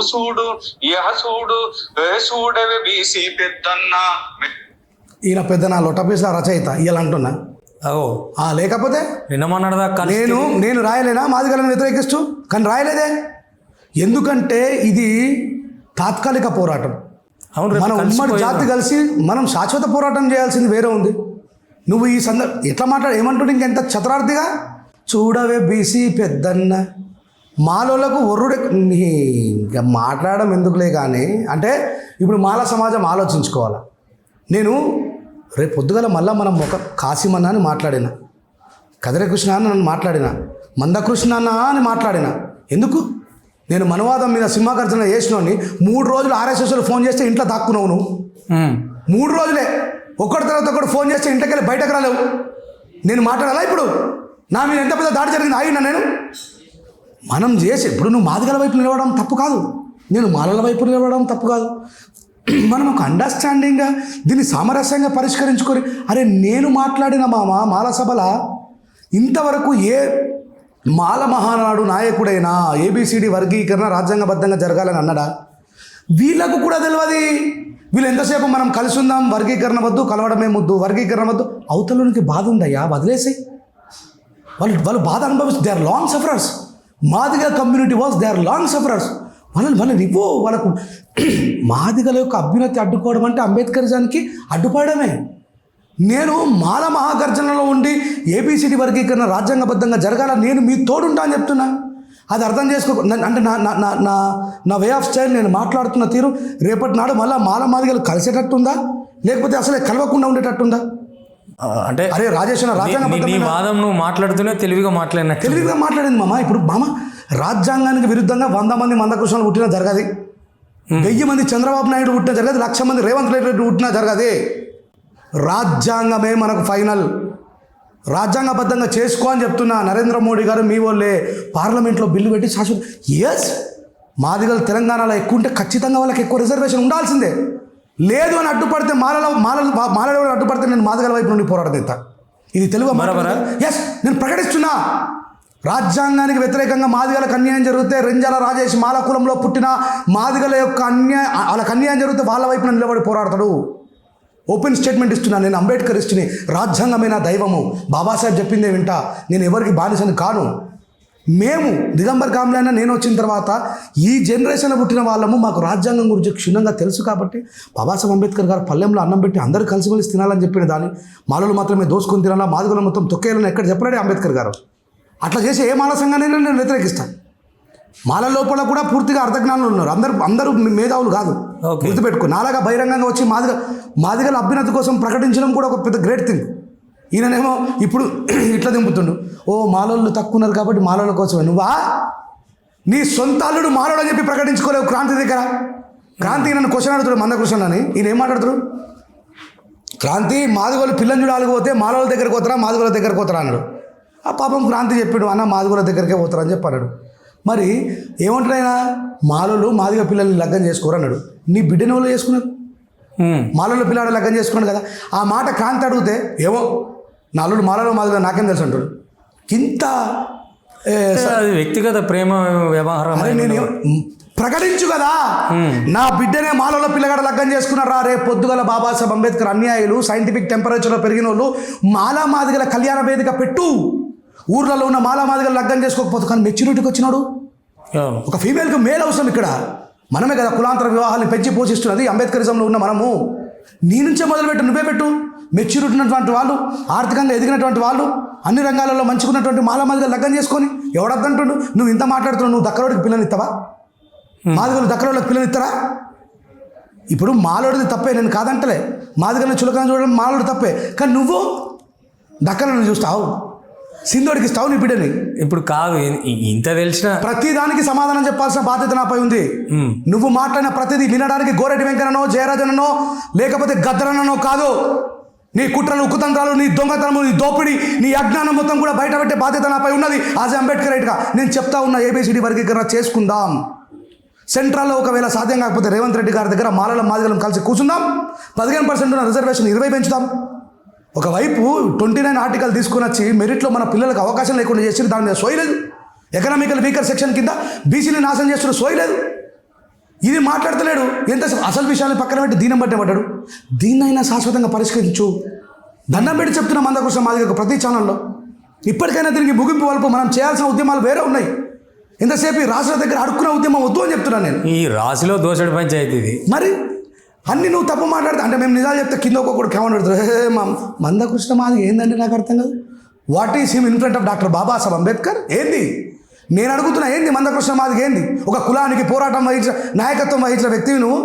చూడవే బీసీ పెద్దన్న. ఈయన పెద్ద నా లొట్టపీసా రచయిత ఇవాళ అంటున్నా. లేకపోతే నిన్నమన్నదా నేను రాయలేనా మాదిగలను వ్యతిరేకిస్తూ? కానీ రాయలేదే. ఎందుకంటే ఇది తాత్కాలిక పోరాటం. మన ఉమ్మడి జాతి కలిసి మనం శాశ్వత పోరాటం చేయాల్సింది వేరే ఉంది. నువ్వు ఈ ఎట్లా ఏమంటుంటే ఇంకెంత చతురార్థిగా చూడవే బీసీ పెద్దన్న మాలోలకు ఒర్రుడే. ఇంకా మాట్లాడడం ఎందుకులే కానీ అంటే ఇప్పుడు మాల సమాజం ఆలోచించుకోవాలా. నేను రేపు పొద్దుగల మళ్ళీ మనం ఒక కాసిమన్న అని మాట్లాడిన, కదిరకృష్ణ అని నన్ను మాట్లాడిన, మందకృష్ణ అన్న అని మాట్లాడిన. ఎందుకు? నేను మనవాదం మీద సింహగర్జన చేసినోని 3 రోజులు ఆర్ఎస్ఎస్లో ఫోన్ చేస్తే ఇంట్లో దాక్కున్నావు నువ్వు. 3 రోజులే ఒకటి తర్వాత ఒకటి ఫోన్ చేస్తే ఇంటికి వెళ్ళి బయటకు రాలేవు. నేను మాట్లాడాలా? ఇప్పుడు నా మీద ఎంత పెద్ద దాడి జరిగింది ఆగినా నేను. మనం చేసి ఇప్పుడు నువ్వు మాదిగల వైపు నిలవడం తప్పు కాదు, నేను మాలల వైపు నిలవడం తప్పు కాదు. మనం ఒక అండర్స్టాండింగ్గా దీన్ని సామరస్యంగా పరిష్కరించుకొని, అరే నేను మాట్లాడిన మాల సభల ఇంతవరకు ఏ మాల మహానాడు నాయకుడైనా ఏబిసిడి వర్గీకరణ రాజ్యాంగబద్ధంగా జరగాలని అన్నాడా? వీళ్ళకు కూడా తెలియదు. వీళ్ళు ఎంతసేపు మనం కలిసి ఉందాం, వర్గీకరణ వద్దు, కలవడమే ముద్దు, వర్గీకరణ వద్దు. అవతలకి బాధ ఉందయ్యా, వదిలేసి వాళ్ళు బాధ అనుభవిస్తారు. They are long sufferers. Madiga community was they are long sufferers. వాళ్ళకు మాదిగల యొక్క అభ్యున్నతి అడ్డుకోవడం అంటే అంబేద్కరిజానికి అడ్డుపడమే. నేను మాల మహాగర్జనలో ఉండి ఏబిసిడి వర్గీకరణ రాజ్యాంగబద్ధంగా జరగాల నేను మీ తోడుంటా అని చెప్తున్నా. అది అర్థం చేసుకో. అంటే నా వే ఆఫ్ స్టైల్, నేను మాట్లాడుతున్న తీరు రేపటి నాడు మళ్ళీ మాదిగలు కలిసేటట్టుందా, లేకపోతే అసలే కలవకుండా ఉండేటట్టుందా? అంటే అరే రాజేష్ రాజ్యాంగ వాదం నువ్వు మాట్లాడుతూనే తెలివిగా మాట్లాడింది మామ. ఇప్పుడు రాజ్యాంగానికి విరుద్ధంగా 100 మంది మందకృష్ణలు పుట్టినా జరగదు, 1000 మంది చంద్రబాబు నాయుడు పుట్టినా జరగదు, 1,00,000 మంది రేవంత్ రెడ్డి పుట్టినా జరగదు. రాజ్యాంగమే మనకు ఫైనల్. రాజ్యాంగబద్ధంగా చేసుకో అని చెప్తున్నా. నరేంద్ర మోడీ గారు మీ వాళ్ళే పార్లమెంట్లో బిల్లు పెట్టి శాశ్వత. ఎస్, మాదిగలు తెలంగాణలో ఎక్కువ ఉంటే ఖచ్చితంగా వాళ్ళకి ఎక్కువ రిజర్వేషన్ ఉండాల్సిందే. లేదు అని అడ్డుపడితే మాలలో అడ్డుపడితే నేను మాదిగల వైపు నుండి పోరాటం చేస్తా. ఇది తెలుగు. ఎస్, నేను ప్రకటిస్తున్నా. రాజ్యాంగానికి వ్యతిరేకంగా మాదిగలకు అన్యాయం జరిగితే, రెంజాల రాజేష్ మాల కులంలో పుట్టిన మాదిగల యొక్క వాళ్ళకి అన్యాయం జరిగితే వాళ్ళ వైపున నిలబడి పోరాడతాడు. ఓపెన్ స్టేట్మెంట్ ఇస్తున్నాను. నేను అంబేద్కరిస్ట్ని, రాజ్యాంగమైన దైవము, బాబాసాహెబ్ చెప్పిందే వింటా, నేను ఎవరికి బానిసని కాను. మేము దిగంబర్ కామ్లైనా నేను వచ్చిన తర్వాత ఈ జనరేషన్లో పుట్టిన వాళ్ళము మాకు రాజ్యాంగం గురించి క్షుణ్ణంగా తెలుసు కాబట్టి బాబాసాహెబ్ అంబేద్కర్ గారు పల్లెంలో అన్నం పెట్టి అందరూ కలిసిమెలిసి తినాలని చెప్పిన దాన్ని మాలలు మాత్రమే దోసుకొని తినాలా, మాదిగలు మొత్తం తొక్కేయాలని ఎక్కడ చెప్పలేడే అంబేద్కర్ గారు. అట్లా చేసి ఏ మాల సంఘానైనా నేను వ్యతిరేకిస్తాను. మాల లోపల కూడా పూర్తిగా అర్థజ్ఞానులు ఉన్నారు. అందరూ మేధావులు కాదు, గుర్తుపెట్టుకో. నాలాగా బహిరంగంగా వచ్చి మాదిగల అభ్యున్నతి కోసం ప్రకటించడం కూడా ఒక పెద్ద గ్రేట్ థింగ్. ఈయననేమో ఇప్పుడు ఇట్లా దింపుతుండు, ఓ మాలోళ్ళు తక్కువ ఉన్నారు కాబట్టి మాలోళ్ళ కోసమే. నువ్వా నీ సొంత అల్లుడు మాలోడు అని చెప్పి ప్రకటించుకోలేవు క్రాంతి దగ్గర. క్రాంతి నన్ను క్వశ్చన్ అడుగుతాడు మందకృష్ణ అని. ఈయన ఏం మాట్లాడుతాడు? క్రాంతి మాదిగోళ్ళు పిల్లని చూడాలికి పోతే మాలోళ్ళ దగ్గరికి పోతారా మాదిగోళ్ళ దగ్గరికి పోతారా అన్నాడు. ఆ పాపం క్రాంతి చెప్పాడు, అన్న మాదిగోళ్ళ దగ్గరికే పోతారని చెప్పి అన్నాడు. మరి ఏమంటాడు ఆయన? మాలోళ్ళు మాదిగ పిల్లల్ని లగ్గం చేసుకోరు అన్నాడు. నీ బిడ్డని వాళ్ళు చేసుకున్నారు, మాలోళ్ళ పిల్లాడు లగ్గం చేసుకున్నాడు కదా. ఆ మాట క్రాంతి అడిగితే ఏమో నా అల్లుడు మాలలో మాదిగ నాకేం తెలుసు అంటాడు. ఇంత అది వ్యక్తిగత ప్రేమ వ్యవహారం. అరే నేను ప్రకటించు కదా, నా బిడ్డనే మాలలో పిల్లగాడ లగ్గం చేసుకున్నారా, రేపు పొద్దుగల బాబాసాహెబ్ అంబేద్కర్ అన్యాయులు సైంటిఫిక్ టెంపరేచర్లో పెరిగిన వాళ్ళు మాలా మాదిగల కళ్యాణ వేదిక పెట్టు, ఊర్లలో ఉన్న మాలా మాదిగలు లగ్గం చేసుకోకపోతే. కానీ మెచ్యూరిటీకి వచ్చినాడు. ఒక ఫీమేల్కి మేల్ అవసరం ఇక్కడ. మనమే కదా కులాంతర వివాహాలను పెంచి పోషిస్తున్నది అంబేద్కరిజంలో ఉన్న మనము. నీ నుంచే మొదలుపెట్టు, నువ్వే పెట్టు. మెచ్యూరిటీ ఉన్నటువంటి వాళ్ళు, ఆర్థికంగా ఎదిగినటువంటి వాళ్ళు, అన్ని రంగాలలో మంచుకున్నటువంటి మాలా మాదిగలు లగ్గం చేసుకొని ఎవడద్దంటుండు? నువ్వు ఇంత మాట్లాడుతున్నావు, నువ్వు దక్కరోడికి పిల్లనిస్తావా? మాదిగలు దక్కరోళ్ళకి పిల్లనిస్తారా? ఇప్పుడు మాలోడిది తప్పే, నేను కాదంటలే. మాదిగలను చులకన చూడడం మాలోడి తప్పే. కానీ నువ్వు దక్కలను చూస్తావు, సింధోడికి ఇస్తావు నీ బిడ్డని. ఇప్పుడు కాదు, ఇంత తెలిసిన ప్రతి దానికి సమాధానం చెప్పాల్సిన బాధ్యత నాపై ఉంది. నువ్వు మాట్లాడిన ప్రతిదీ వినడానికి గోరెడ్డి వెంకన్ననో జయరాజనో లేకపోతే గద్దరనో కాదు. నీ కుట్రలు, కుతంత్రాలు, నీ దొంగతనము, నీ దోపిడీ, నీ అజ్ఞానం మొత్తం కూడా బయట పెట్టే బాధ్యత నాపై ఉన్నది. యాజ్ అంబేద్కర్ రైట్గా నేను చెప్తా ఉన్నా, ఏబిసిడి వర్గీకరణ చేసుకుందాం. సెంట్రల్లో ఒకవేళ సాధ్యం కాకపోతే రేవంత్ రెడ్డి గారి దగ్గర మాలల మాదిగలను కలిసి కూర్చుందాం. 15% ఉన్న రిజర్వేషన్ 20 పెంచుదాం. ఒకవైపు 29 ఆర్టికల్ తీసుకుని వచ్చి మెరిట్లో మన పిల్లలకు అవకాశం లేకుండా చేసి దాని మీద సోయలేదు. ఎకనామికల్ వీకర్ సెక్షన్ కింద బీసీని నాశనం చేస్తున్న సోయలేదు. ఇది మాట్లాడతలేడు. ఎంత అసలు విషయాన్ని పక్కన పెట్టి దీనం బట్టే పడ్డాడు. దీన్నైనా శాశ్వతంగా పరిష్కరించు. దండం పెట్టి చెప్తున్న మందకృష్ణ మాదిగకు ప్రతి ఛానల్లో. ఇప్పటికైనా దీనికి ముగింపు వరకు మనం చేయాల్సిన ఉద్యమాలు వేరే ఉన్నాయి. ఎంతసేపు ఈ రాసుల దగ్గర అడుక్కున్న ఉద్యమం వద్దు అని చెప్తున్నాను నేను. ఈ రాశిలో దోషడి పంచాయతీ ఇది. మరి అన్ని నువ్వు తప్పు మాట్లాడతా అంటే మేము నిజాలు చెప్తే కింద ఒక్కొక్కడు కేవలం పెడతారు. మందకృష్ణ మాదిగ ఏందండి నాకు అర్థం కాదు. What is him in front of doctor Babasaheb Ambedkar? ఏంది నేను అడుగుతున్నా, ఏంది మందకృష్ణ మాదిగ ఏంది? ఒక కులానికి పోరాటం వహించిన, నాయకత్వం వహించిన వ్యక్తివి నువ్వు.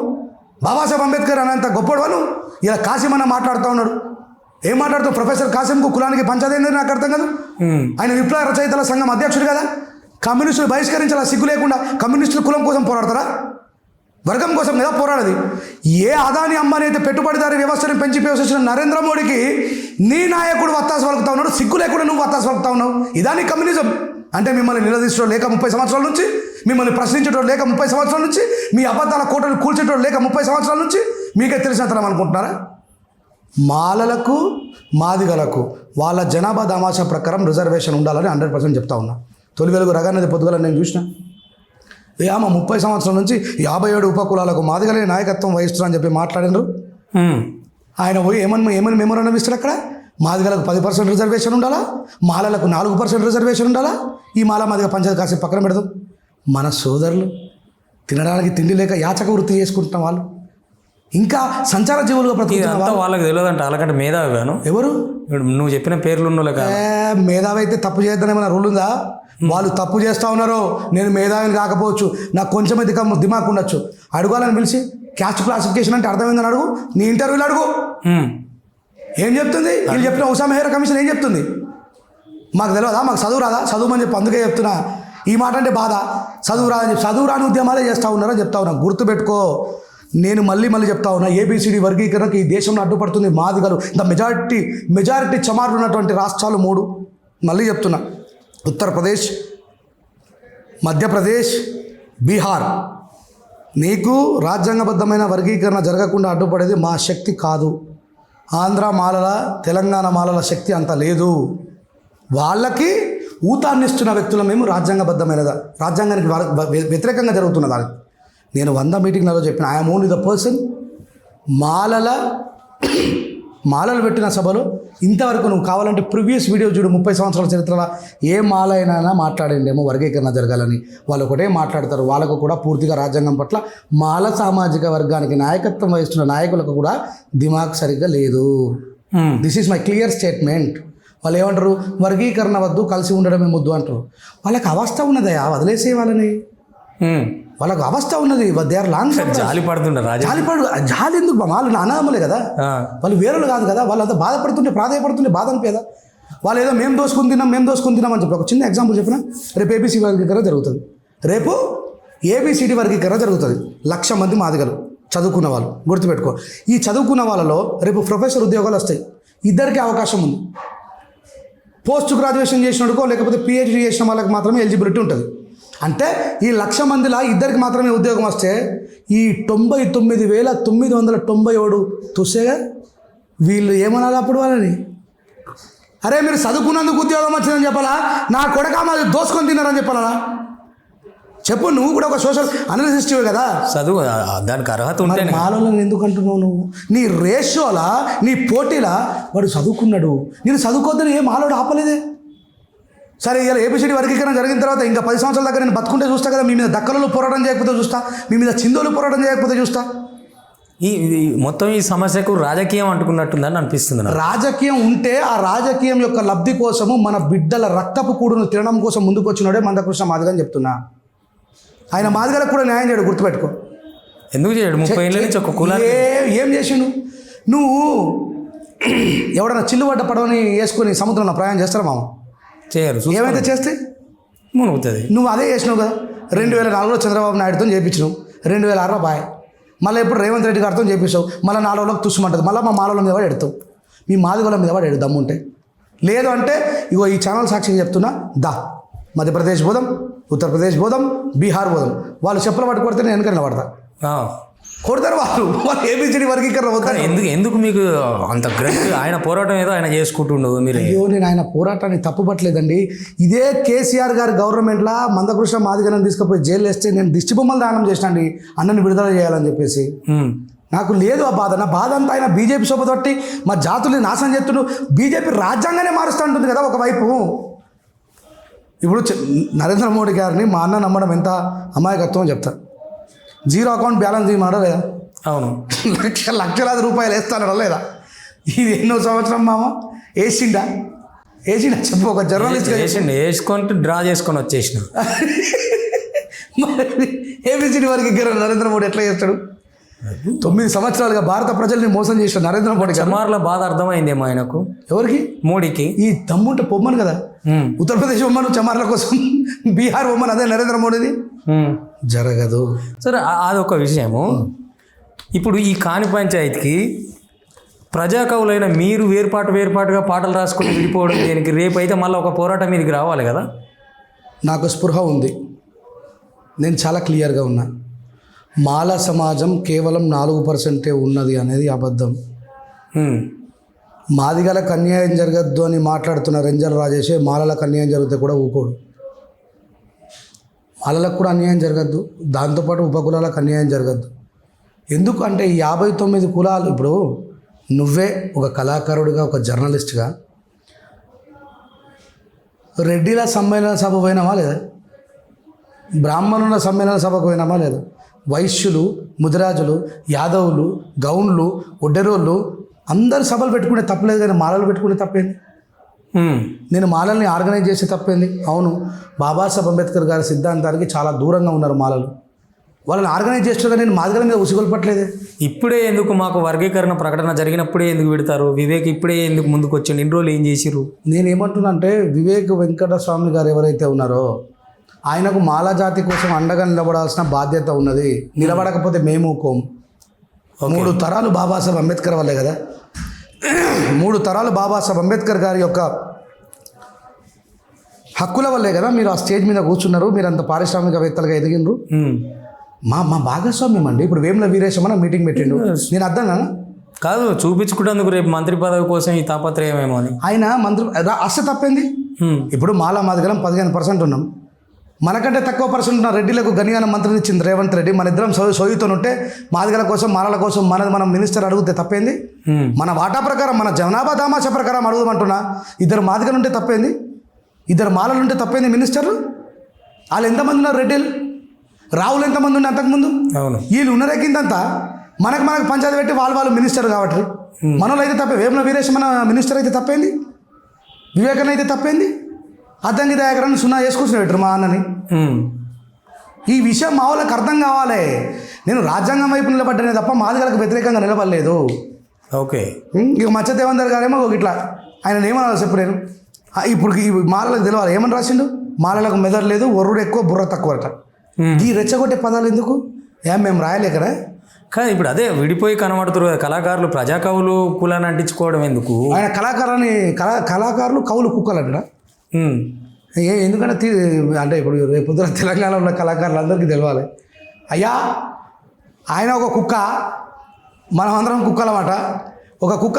బాబాసాహెబ్ అంబేద్కర్ అనేంత గొప్పడు నువ్వు. ఇలా కాసిమన్న మాట్లాడుతూ ఉన్నాడు. ఏం మాట్లాడుతావు? ప్రొఫెసర్ కాసింకు కులానికి పంచదేంది నాకు అర్థం కాదు. ఆయన విప్లవ రచయితల సంఘం అధ్యక్షుడు కదా. కమ్యూనిస్టులు బహిష్కరించాలా సిగ్గు లేకుండా? కమ్యూనిస్టులు కులం కోసం పోరాడతారా? వర్గం కోసం కదా పోరాడది. ఏ అదాని అంబానీ అయితే పెట్టుబడిదారీ వ్యవస్థను పెంచి పోషించిన నరేంద్ర మోడీకి నీ నాయకుడు వత్తాసు పలుకుతా ఉన్నాడు. సిగ్గు లేకుండా నువ్వు వత్తాసు పలుకుతా ఉన్నావు. ఇదాని కమ్యూనిజం అంటే మిమ్మల్ని నిలదీసడం లేక 30 సంవత్సరాల నుంచి, మిమ్మల్ని ప్రశ్నించడం లేక 30 సంవత్సరాల నుంచి, మీ అబద్ధాల కోటలు కూల్చడం లేక 30 సంవత్సరాల నుంచి మీకే తెలిసినంతరం అనుకుంటున్నారా? మాలలకు మాదిగలకు వాళ్ళ జనాభా దామాషా ప్రకారం రిజర్వేషన్ ఉండాలని 100% చెప్తా ఉన్నా. తొలి వెలుగు రగానది పొద్దుగల నేను చూసిన. ఆమె 30 సంవత్సరాల నుంచి 57 ఉపకులాలకు మాదిగలే నాయకత్వం వహిస్తున్నా అని చెప్పి మాట్లాడినారు. ఆయన పోయి ఏమని మెమోరాండం ఇస్తారు అక్కడ? మాదిగలకు 10% రిజర్వేషన్ ఉండాలా, మాలలకు 4% రిజర్వేషన్ ఉండాలా. ఈ మాదిగ పంచాయతీ కాసి పక్కన పెడదాం. మన సోదరులు తినడానికి తిండి లేక యాచక వృత్తి చేసుకుంటున్న వాళ్ళు, ఇంకా సంచార జీవులుగా బ్రతుకుతున్న వాళ్ళకి తెలియదంట. వాళ్ళకంటే మేధావి గాను ఎవరు? నువ్వు చెప్పిన పేర్లు ఉన్న మేధావి అయితే తప్పు చేద్దానేమైనా రూల్ ఉందా? వాళ్ళు తప్పు చేస్తూ ఉన్నారు. నేను మేధావిని కాకపోవచ్చు, నాకు కొంచెం దిమాగ్ ఉండొచ్చు. అడగాలని పిలిచి క్యాస్ట్ క్లాసిఫికేషన్ అంటే అర్థమైందని అడుగు. నీ ఇంటర్వ్యూలు అడుగు. ఏం చెప్తుంది? వీళ్ళు చెప్పిన ఉసా మెహర్ కమిషన్ ఏం చెప్తుంది? మాకు తెలియదా? మాకు చదువు రాదా? చదువుమని చెప్పి అందుకే చెప్తున్నా. ఈ మాట అంటే బాధ. చదువు రాదని చెప్పి చదువు రాని ఉద్యమాలే చేస్తూ ఉన్నారని చెప్తా ఉన్నా. గుర్తుపెట్టుకో. నేను మళ్ళీ చెప్తా ఉన్నా, ఏబిసిడి వర్గీకరణకు ఈ దేశంలో అడ్డుపడుతుంది మాదిగలు. మెజారిటీ చమార్లు ఉన్నటువంటి రాష్ట్రాలు 3. మళ్ళీ చెప్తున్నా, ఉత్తరప్రదేశ్, మధ్యప్రదేశ్, బీహార్. నీకు రాజ్యాంగబద్ధమైన వర్గీకరణ జరగకుండా అడ్డుపడేది మా శక్తి కాదు. ఆంధ్ర మాలల, తెలంగాణ మాలల శక్తి అంత లేదు. వాళ్ళకి ఊతాన్నిస్తున్న వ్యక్తులు మేము రాజ్యాంగానికి వ్యతిరేకంగా జరుగుతున్నదాన్ని నేను 100 మీటింగ్లలో చెప్పిన. I'm only the person. మాలలు పెట్టిన సభలో ఇంతవరకు నువ్వు కావాలంటే ప్రీవియస్ వీడియో చూడు. 30 సంవత్సరాల చరిత్రలో ఏ మాల అయినా మాట్లాడిండేమో వర్గీకరణ జరగాలని. వాళ్ళు ఒకటే మాట్లాడతారు. వాళ్ళకు కూడా పూర్తిగా రాజ్యాంగం పట్ల మాల సామాజిక వర్గానికి నాయకత్వం వహిస్తున్న నాయకులకు కూడా దిమాగ్ సరిగ్గా లేదు. This is my clear statement. వాళ్ళు ఏమంటారు? వర్గీకరణ వద్దు, కలిసి ఉండడమే ముద్దు అంటారు. వాళ్ళకి అవస్థ ఉన్నదయా, వదిలేసే వాళ్ళని. వాళ్ళకు అవస్థ ఉన్నది. దే ఆర్ లాంగ్ జాలి జాలి ఎందుకు? వాళ్ళు అనామలే కదా, వాళ్ళు వేరేలు కాదు కదా. వాళ్ళు అంతా ప్రాధాయపడుతుంటే బాధ అనిపేదా? వాళ్ళు ఏదో మేము దోసుకుని తిన్నాం అని చెప్పి ఒక చిన్న ఎగ్జాంపుల్ చెప్పిన. రేపు ఏబిసిడి వర్గీకరణ జరుగుతుంది. రేపు ఏబిసిడి వర్గీకరణ జరుగుతుంది. 1,00,000 మంది మాదిగలు చదువుకున్న వాళ్ళు. గుర్తుపెట్టుకో. ఈ చదువుకున్న వాళ్ళలో రేపు ప్రొఫెసర్ ఉద్యోగాలు వస్తాయి. ఇద్దరికి అవకాశం ఉంది. పోస్ట్ గ్రాడ్యుయేషన్ చేసినోడుకో లేకపోతే పిహెచ్డి చేసిన వాళ్ళకి మాత్రమే ఎలిజిబిలిటీ ఉంటుంది. అంటే ఈ 1,00,000 మందిలో ఇద్దరికి మాత్రమే ఉద్యోగం వస్తే ఈ 99,997 తుసేగా వీళ్ళు ఏమనాలి అప్పుడు వాళ్ళని? అరే మీరు చదువుకున్నందుకు ఉద్యోగం వచ్చిందని చెప్పాలా, నా కొడక మాది దోసుకొని తిన్నారని చెప్పాలా? చెప్పు, నువ్వు కూడా ఒక సోషల్ అనలిస్టివే కదా. చదువు దానికి అర్హత ఉంటే మాలోళ్ళని ఎందుకు అంటున్నావు నువ్వు? నీ రేషియోలా, నీ పోటీలా వాడు చదువుకున్నాడు, నేను చదువుకోద్దని ఏ మాలోడు ఆపలేదే. సరే, ఇలా ఏపీసీడీ వర్గీకరణ జరిగిన తర్వాత ఇంకా 10 సంవత్సరాల దాకా నేను బతుకుంటే చూస్తా కదా. మీ మీద దక్కలలో పోరాటం చేయకపోతే చూస్తా, మీ మీద చిందోలు పోరాటం చేయకపోతే చూస్తా. ఈ మొత్తం ఈ సమస్యకు రాజకీయం అంటుకున్నట్టుందని అనిపిస్తుంది నాకు. రాజకీయం ఉంటే ఆ రాజకీయం యొక్క లబ్ధి కోసము మన బిడ్డల రక్తపు కూడును తినడం కోసం ముందుకు వచ్చినాడే మందకృష్ణ మాదిగ అని చెప్తున్నా. ఆయన మాదిగలకు కూడా న్యాయం చేయడు, గుర్తుపెట్టుకో. ఎందుకు చేయడు? 30 ఏళ్ళ నుంచి ఒక కులాన్ని ఏం చేసిండు? నువ్వు ఎవడన్నా చిల్లుబడ్డ పడవని వేసుకొని సముద్రంలో ప్రయాణం చేస్తారా మామ? చేయరు. ఏమైతే చేస్తే మునుగుతుంది. నువ్వు అదే చేసినావు కదా. 2004లో చంద్రబాబు నాయుడుతో చేయించినావు, 2006లో బాయ్, మళ్ళీ ఇప్పుడు రేవంత్ రెడ్డి గారితో చేపించావు, మళ్ళీ 4 రోజులకు తుస్సుమంటుంది, మళ్ళీ మా మాలోళ్ళ మీద వాడు ఎడతావు, మీ మాదిగోళ్ళ మీద వాడు ఎడు దమ్ముంటే. లేదు అంటే ఇగో ఈ ఛానల్ సాక్షిగా చెప్తున్నా, మధ్యప్రదేశ్ పోదాం, ఉత్తరప్రదేశ్ పోదాం, బీహార్ పోదాం. వాళ్ళు చెప్పులు పట్టు కొడితే నేను వెనక నిలబడతా. కొడతారు వాళ్ళు ఏపీసీడీ వర్గీకరణ వద్దారు. ఎందుకు మీకు అంత గ్రేట్? ఆయన పోరాటం ఏదో ఆయన చేసుకుంటుండవు మీరు. అయ్యో, నేను ఆయన పోరాటాన్ని తప్పుపట్టలేదండి. ఇదే కేసీఆర్ గారి గవర్నమెంట్లో మందకృష్ణ మాదిగలను తీసుకుపోయి జైలు వేస్తే నేను దిష్టి బొమ్మలు దానం చేసినండి అన్నని విడుదల చేయాలని చెప్పేసి. నాకు లేదు ఆ బాధ. నా బాధ అంతా ఆయన బీజేపీ శోభ తోటి మా జాతుల్ని నాశనం చేస్తుండు. బీజేపీ రాజ్యాంగానే మారుస్తూ ఉంటుంది కదా ఒకవైపు. ఇప్పుడు నరేంద్ర మోడీ గారిని మా అన్న నమ్మడం ఎంత అమాయకత్వం చెప్తా. 0 అకౌంట్ బ్యాలెన్స్ ఇవ్వమాడా లేదా? అవును. లక్షలాది రూపాయలు వేస్తానడా లేదా? ఇది ఎన్నో సంవత్సరం మామ వేసిండా చెప్పు, ఒక జర్నలిస్ట్ వేసుకుంటూ డ్రా చేసుకొని వచ్చేసిన. ఏపీసీడీ వర్గీకరణ నరేంద్ర మోడీ ఎట్లా చేస్తాడు? 9 సంవత్సరాలుగా భారత ప్రజల్ని మోసం చేసిన నరేంద్ర మోడీ. చమార్ల బాధ అర్థమైందేమో ఆయనకు. ఎవరికి? మోడీకి. ఈ తమ్ముంటే పొమ్మను కదా, ఉత్తరప్రదేశ్ పొమ్మను చమార్ల కోసం, బీహార్ పొమ్మను, అదే నరేంద్ర మోడీది జరగదు. సరే, అదొక విషయము. ఇప్పుడు ఈ కాని పంచాయతీకి ప్రజాకవులైన మీరు వేరుపాటుగా పాటలు రాసుకుని విడిపోవడం దేనికి? రేపు అయితే మళ్ళీ ఒక పోరాటం మీదకి రావాలి కదా. నాకు స్పృహ ఉంది, నేను చాలా క్లియర్గా ఉన్నా. మాల సమాజం కేవలం 4% ఉన్నది అనేది అబద్ధం. మాదిగలకు అన్యాయం జరగద్దు అని మాట్లాడుతున్న రెంజల్ రాజేషే మాలలకు అన్యాయం జరిగితే కూడా ఊకోడు. మాలలకు కూడా అన్యాయం జరగద్దు, దాంతోపాటు ఉపకులాలకు అన్యాయం జరగద్దు. ఎందుకు అంటే ఈ 59 కులాలు, ఇప్పుడు నువ్వే ఒక కళాకారుడిగా, ఒక జర్నలిస్ట్గా రెడ్డిల సమ్మేళన సభ పోయినామా లేదా? బ్రాహ్మణుల సమ్మేళన సభకు పోయినామా లేదా? వైశ్యులు, ముదిరాజులు, యాదవులు, గౌన్లు, ఒడ్డెరోళ్ళు అందరు సభలు పెట్టుకునే తప్పలేదు, కానీ మాలలు పెట్టుకునే తప్పేంది? నేను మాలల్ని ఆర్గనైజ్ చేసే తప్పేంది? అవును, బాబాసాహెబ్ అంబేద్కర్ గారి సిద్ధాంతానికి చాలా దూరంగా ఉన్నారు మాలలు. వాళ్ళని ఆర్గనైజ్ చేస్తుందా? నేను మాదిగల మీద ఉసిగొల్పట్లేదే. ఇప్పుడే ఎందుకు మాకు వర్గీకరణ ప్రకటన జరిగినప్పుడే ఎందుకు పెడతారు? వివేక్ ఇప్పుడే ఎందుకు ముందుకు వచ్చి ఇన్ని రోజులు ఏం చేసిరు? నేనేమంటున్నా అంటే, వివేక్ వెంకటస్వామి గారు ఎవరైతే ఉన్నారో ఆయనకు మాలా జాతి కోసం అండగా నిలబడాల్సిన బాధ్యత ఉన్నది. నిలబడకపోతే మేము కోం. 3 తరాలు బాబాసాహెబ్ అంబేద్కర్ వల్లే కదా. 3 తరాలు బాబాసాహెబ్ అంబేద్కర్ గారి యొక్క హక్కుల వల్లే కదా మీరు ఆ స్టేజ్ మీద కూర్చున్నారు, మీరు అంత పారిశ్రామికవేత్తలుగా ఎదిగినరు. మా భాగస్వామ్యం అండి. ఇప్పుడు వేముల వీరేశం అన్న మీటింగ్ పెట్టిండు, నేను అర్థం కాదు చూపించుకుంటేందుకు రేపు మంత్రి పదవి కోసం ఈ తాపత్రయమేమో అని. ఆయన మంత్రి అస్స తప్పేంది? ఇప్పుడు మాలా మాదిగలం 15% ఉన్నాం, మనకంటే తక్కువ పర్సెంట్ ఉన్న రెడ్డిలకు గనిగాన మంత్రిని ఇచ్చింది రేవంత్ రెడ్డి. మన ఇద్దరం సోయితో ఉంటే మాదిగల కోసం, మాలల కోసం మనం మినిస్టర్ అడిగితే తప్పేంది? మన వాటా ప్రకారం, మన జనాభా దామాషా ప్రకారం అడుగుదామంటున్నా. 2 మాదిగలు ఉంటే తప్పేంది? 2 మాలలు ఉంటే తప్పేంది మినిస్టర్లు? వాళ్ళు ఎంతమంది ఉన్నారు రెడ్డిలు? రావులు ఎంతమంది ఉండే అంతకుముందు? అవును, వీళ్ళు ఉన్నరెక్కిందంతా మనకు పంచాయతీ పెట్టి వాళ్ళు మినిస్టర్ కాబట్టి మనలో అయితే తప్పే. వేముల వీరేశం మన మినిస్టర్ అయితే తప్పేంది? వివేకన్ అయితే తప్పేంది? అద్దంకి దయాకరాన్ని 0 చేసుకొచ్చిన పెట్టరు మా అన్నని. ఈ విషయం మా వాళ్ళకి అర్థం కావాలి. నేను రాజ్యాంగం వైపు నిలబడ్డానే తప్ప మాదిగలకు వ్యతిరేకంగా నిలబడలేదు. ఓకే, ఇక మచ్చదేవందర్ గారేమో ఇట్లా ఆయన ఏమన్నా చెప్పు. నేను ఇప్పుడు ఈ మాలలకు తెలవాలి ఏమని రాసిండు? మాలలకు మెదడు లేదు, ఒర్రుడు ఎక్కువ, బుర్ర తక్కువ అట. ఈ రెచ్చగొట్టే పదాలు ఎందుకు? మేము రాయలేకరా? కానీ ఇప్పుడు అదే విడిపోయి కనబడుతున్నారు కదా కళాకారులు. ప్రజాకవులు కులాన్ని అంటించుకోవడం ఎందుకు? ఆయన కళాకారులు కవులు కుక్కలు అంటారా? ఎందుకంటే అంటే ఇప్పుడు రేపు తెలంగాణలో ఉన్న కళాకారులందరికీ తెలవాలి. అయ్యా ఆయన ఒక కుక్క, మనం అందరం కుక్కలమాట. ఒక కుక్క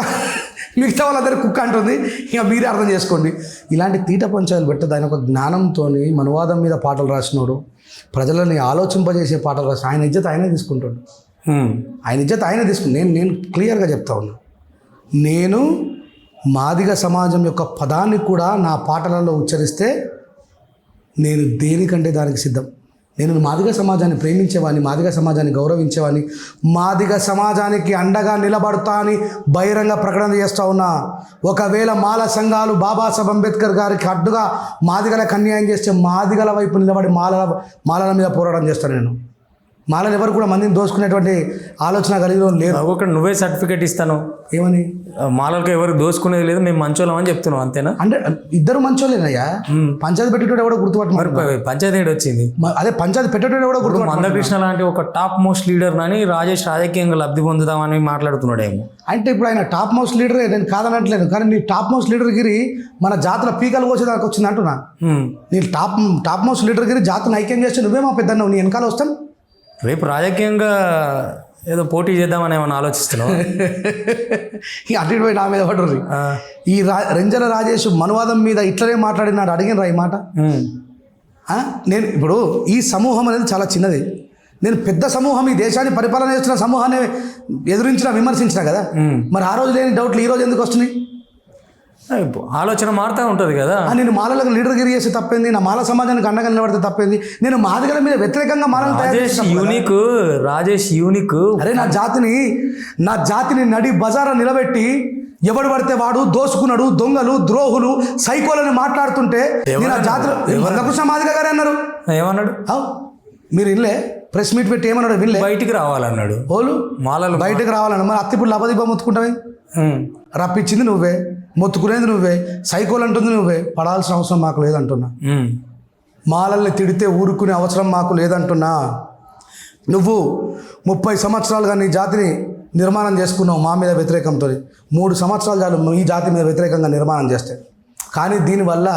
మిగతా వాళ్ళందరూ కుక్క అంటుంది, ఇక మీరే అర్థం చేసుకోండి. ఇలాంటి తీట పంచాలు పెట్టదు. ఆయన ఒక జ్ఞానంతో మనువాదం మీద పాటలు రాసినోడు, ప్రజలని ఆలోచింపజేసే పాటలు రాసి ఆయన ఇజ్జత్ ఆయనే తీసుకుంటాడు. ఆయన ఇజ్జత్ ఆయనే తీసుకుంటాడు. నేను క్లియర్గా చెప్తా ఉన్నా, నేను మాదిగ సమాజం యొక్క పదాన్ని కూడా నా పాటలలో ఉచ్చరిస్తే నేను దేనికంటే దానికి సిద్ధం. నేను మాదిగ సమాజాన్ని ప్రేమించేవాడిని, మాదిగ సమాజాన్ని గౌరవించేవాడిని, మాదిగ సమాజానికి అండగా నిలబడతా అని బహిరంగ ప్రకటన చేస్తూ ఉన్నా. ఒకవేళ మాల సంఘాలు బాబాసాహెబ్ అంబేద్కర్ గారికి అడ్డుగా మాదిగలకు అన్యాయం చేస్తే మాదిగల వైపు నిలబడి మాలల మీద పోరాటం చేస్తాను. నేను మాలలు ఎవరు కూడా మందిని దోసుకునేటువంటి ఆలోచన కలిగి లేదు. ఒకటి నువ్వే సర్టిఫికేట్ ఇస్తాను ఏమని, మాలలకు ఎవరు దోసుకునేది లేదు, మేము మంచోళ్ళం అని చెప్తున్నావు, అంతేనా? అంటే ఇద్దరు మంచోళ్ళేనయ్యా. పంచాయతీ పెట్టేటోడు ఎవడో గుర్తుపట్టమని, పంచాయతీ వచ్చింది. అదే పంచాయతీ పెట్టేటోడు ఎవడో గుర్తు. మందకృష్ణ లాంటి ఒక టాప్ మోస్ట్ లీడర్ అని రాజేష్ రాజకీయంగా లబ్ధి పొందుదామని మాట్లాడుతున్నాడేమో. అంటే ఇప్పుడు ఆయన టాప్ మోస్ట్ లీడరే, నేను కాదనట్లేదు. కానీ నీ టాప్ మోస్ట్ లీడర్ గిరి మన జాతుల పీకలు కోసేదానికి వచ్చింది అంటున్నా. నీ టాప్ మోస్ట్ లీడర్ గిరి జాతులను ఐక్యం చేస్తే నువ్వే మా పెద్దన్నావు, నీ వెనకాల వస్తాం. రేపు రాజకీయంగా ఏదో పోటీ చేద్దామని ఏమన్నా ఆలోచిస్తున్నావు? అటు ఇటు పోయి నా మీద పడరు. ఈ రెంజల రాజేష్ మనువాదం మీద ఇట్లనే మాట్లాడినాడు, అడిగినరా ఈ మాట? నేను ఇప్పుడు ఈ సమూహం అనేది చాలా చిన్నది. నేను పెద్ద సమూహం, ఈ దేశాన్ని పరిపాలన చేస్తున్న సమూహాన్ని ఎదురించిన, విమర్శించిన కదా. మరి ఆ రోజు లేని డౌట్లు ఈ రోజు ఎందుకు వస్తున్నాయి? ఆలోచన మారుతూ ఉంటుంది కదా. నేను మాలలకు లీడర్ గిరి చేస్తే తప్పింది, నా మాల సమాజానికి అండగా నిలబడితే తప్పింది. నేను మాదిగల మీద వ్యతిరేకంగా మాలను రాజేష్ యూనిక్. అరే నా జాతిని నడి బజారా నిలబెట్టి ఎవడు పడితే వాడు దోసుకున్నాడు, దొంగలు, ద్రోహులు, సైకోలని మాట్లాడుతుంటే నేను ఆ జాతిలో మందకృష్ణ మాదిగ గారు అన్నారు. ఏమన్నాడు? మీరు ఇల్లే ప్రెస్ మీట్ పెట్టి ఏమన్నాడు? వినలే, బయటికి రావాలన్నాడు. ఓలు మాలలు బయటకు రావాలన్నాడు. మరి అత్తిపుడు లబదిబ్బ మొత్తుకుంటావే? రప్పించింది నువ్వే, మొత్తుకునేది నువ్వే, సైకోలు అంటుంది నువ్వే. పడాల్సిన అవసరం మాకు లేదంటున్నా. మాలల్ని తిడితే ఊరుకునే అవసరం మాకు లేదంటున్నా. నువ్వు 30 సంవత్సరాలుగా నీ జాతిని నిర్మాణం చేసుకున్నావు మా మీద వ్యతిరేకంతో. 3 సంవత్సరాలు చాలు ఈ జాతి మీద వ్యతిరేకంగా నిర్మాణం చేస్తే. కానీ దీనివల్ల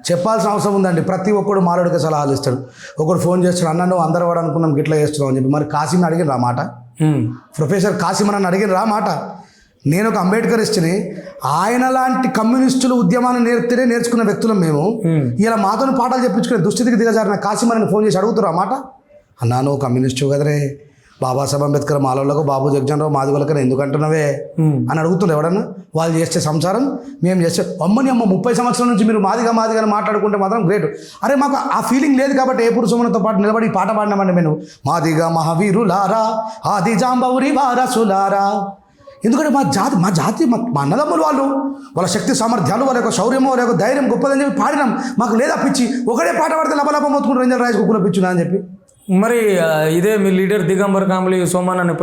చెప్పాల్సిన అవసరం ఉందండి. ప్రతి ఒక్కడు మాలోడికి సలహాలు ఇస్తాడు. ఒకడు ఫోన్ చేస్తాడు, అన్న నువ్వు అందరూ వాడు అనుకున్నాం గిట్లా చేస్తున్నావు అని చెప్పి. మరి కాసిం అడిగిన రా మాట, ప్రొఫెసర్ కాసిం అని అడిగిన రా మాట. నేను ఒక అంబేద్కరిస్ట్ని, ఆయన లాంటి కమ్యూనిస్టులు ఉద్యమాన్ని నేర్చుకున్న వ్యక్తులం మేము. ఇలా మాతో పాఠాలు చెప్పించుకునే దుస్థితికి దిగజారిన కాసిమని ఫోన్ చేసి అడుగుతున్నా మాట. అన్నా నువ్వు కమ్యూనిస్టు కదరే, బాబాసాహెబ్ అంబేద్కర్ మాలలకు, బాబు జగజ్జనరావు మాదిగోళ్ళకని ఎందుకు అంటున్నావే అని అడుగుతున్నారు ఎవడన్నా. వాళ్ళు చేస్తే సంసారం, మేము చేస్తే అమ్మని 30 సంవత్సరాల నుంచి మీరు మాదిగా అని మాట్లాడుకుంటే మాత్రం గ్రేట్. అరే మాకు ఆ ఫీలింగ్ లేదు కాబట్టి ఏ పురుషములతో పాటు నిలబడి పాట పాడినామండి మేము. మాదిగా మహావీరులారా, ఆది జాంబౌరి వారసులారా. ఎందుకంటే మా జాతి మా అన్నదమ్ములు, వాళ్ళ శక్తి సామర్థ్యాలు, వాళ్ళ యొక్క శౌర్యము, వాళ్ళ యొక్క ధైర్యం గొప్పదని చెప్పి పాడినాం. మాకు లేదా పిచ్చి, ఒకటే పాట పాడితే లబలబ మొత్తుకుంటారు రెంజల్ రాజు కుక్కుల పిచ్చునా అని చెప్పి. మరి ఇదే మీ లీడర్ దిగంబర్ కాంబ్లీ సోమన్నని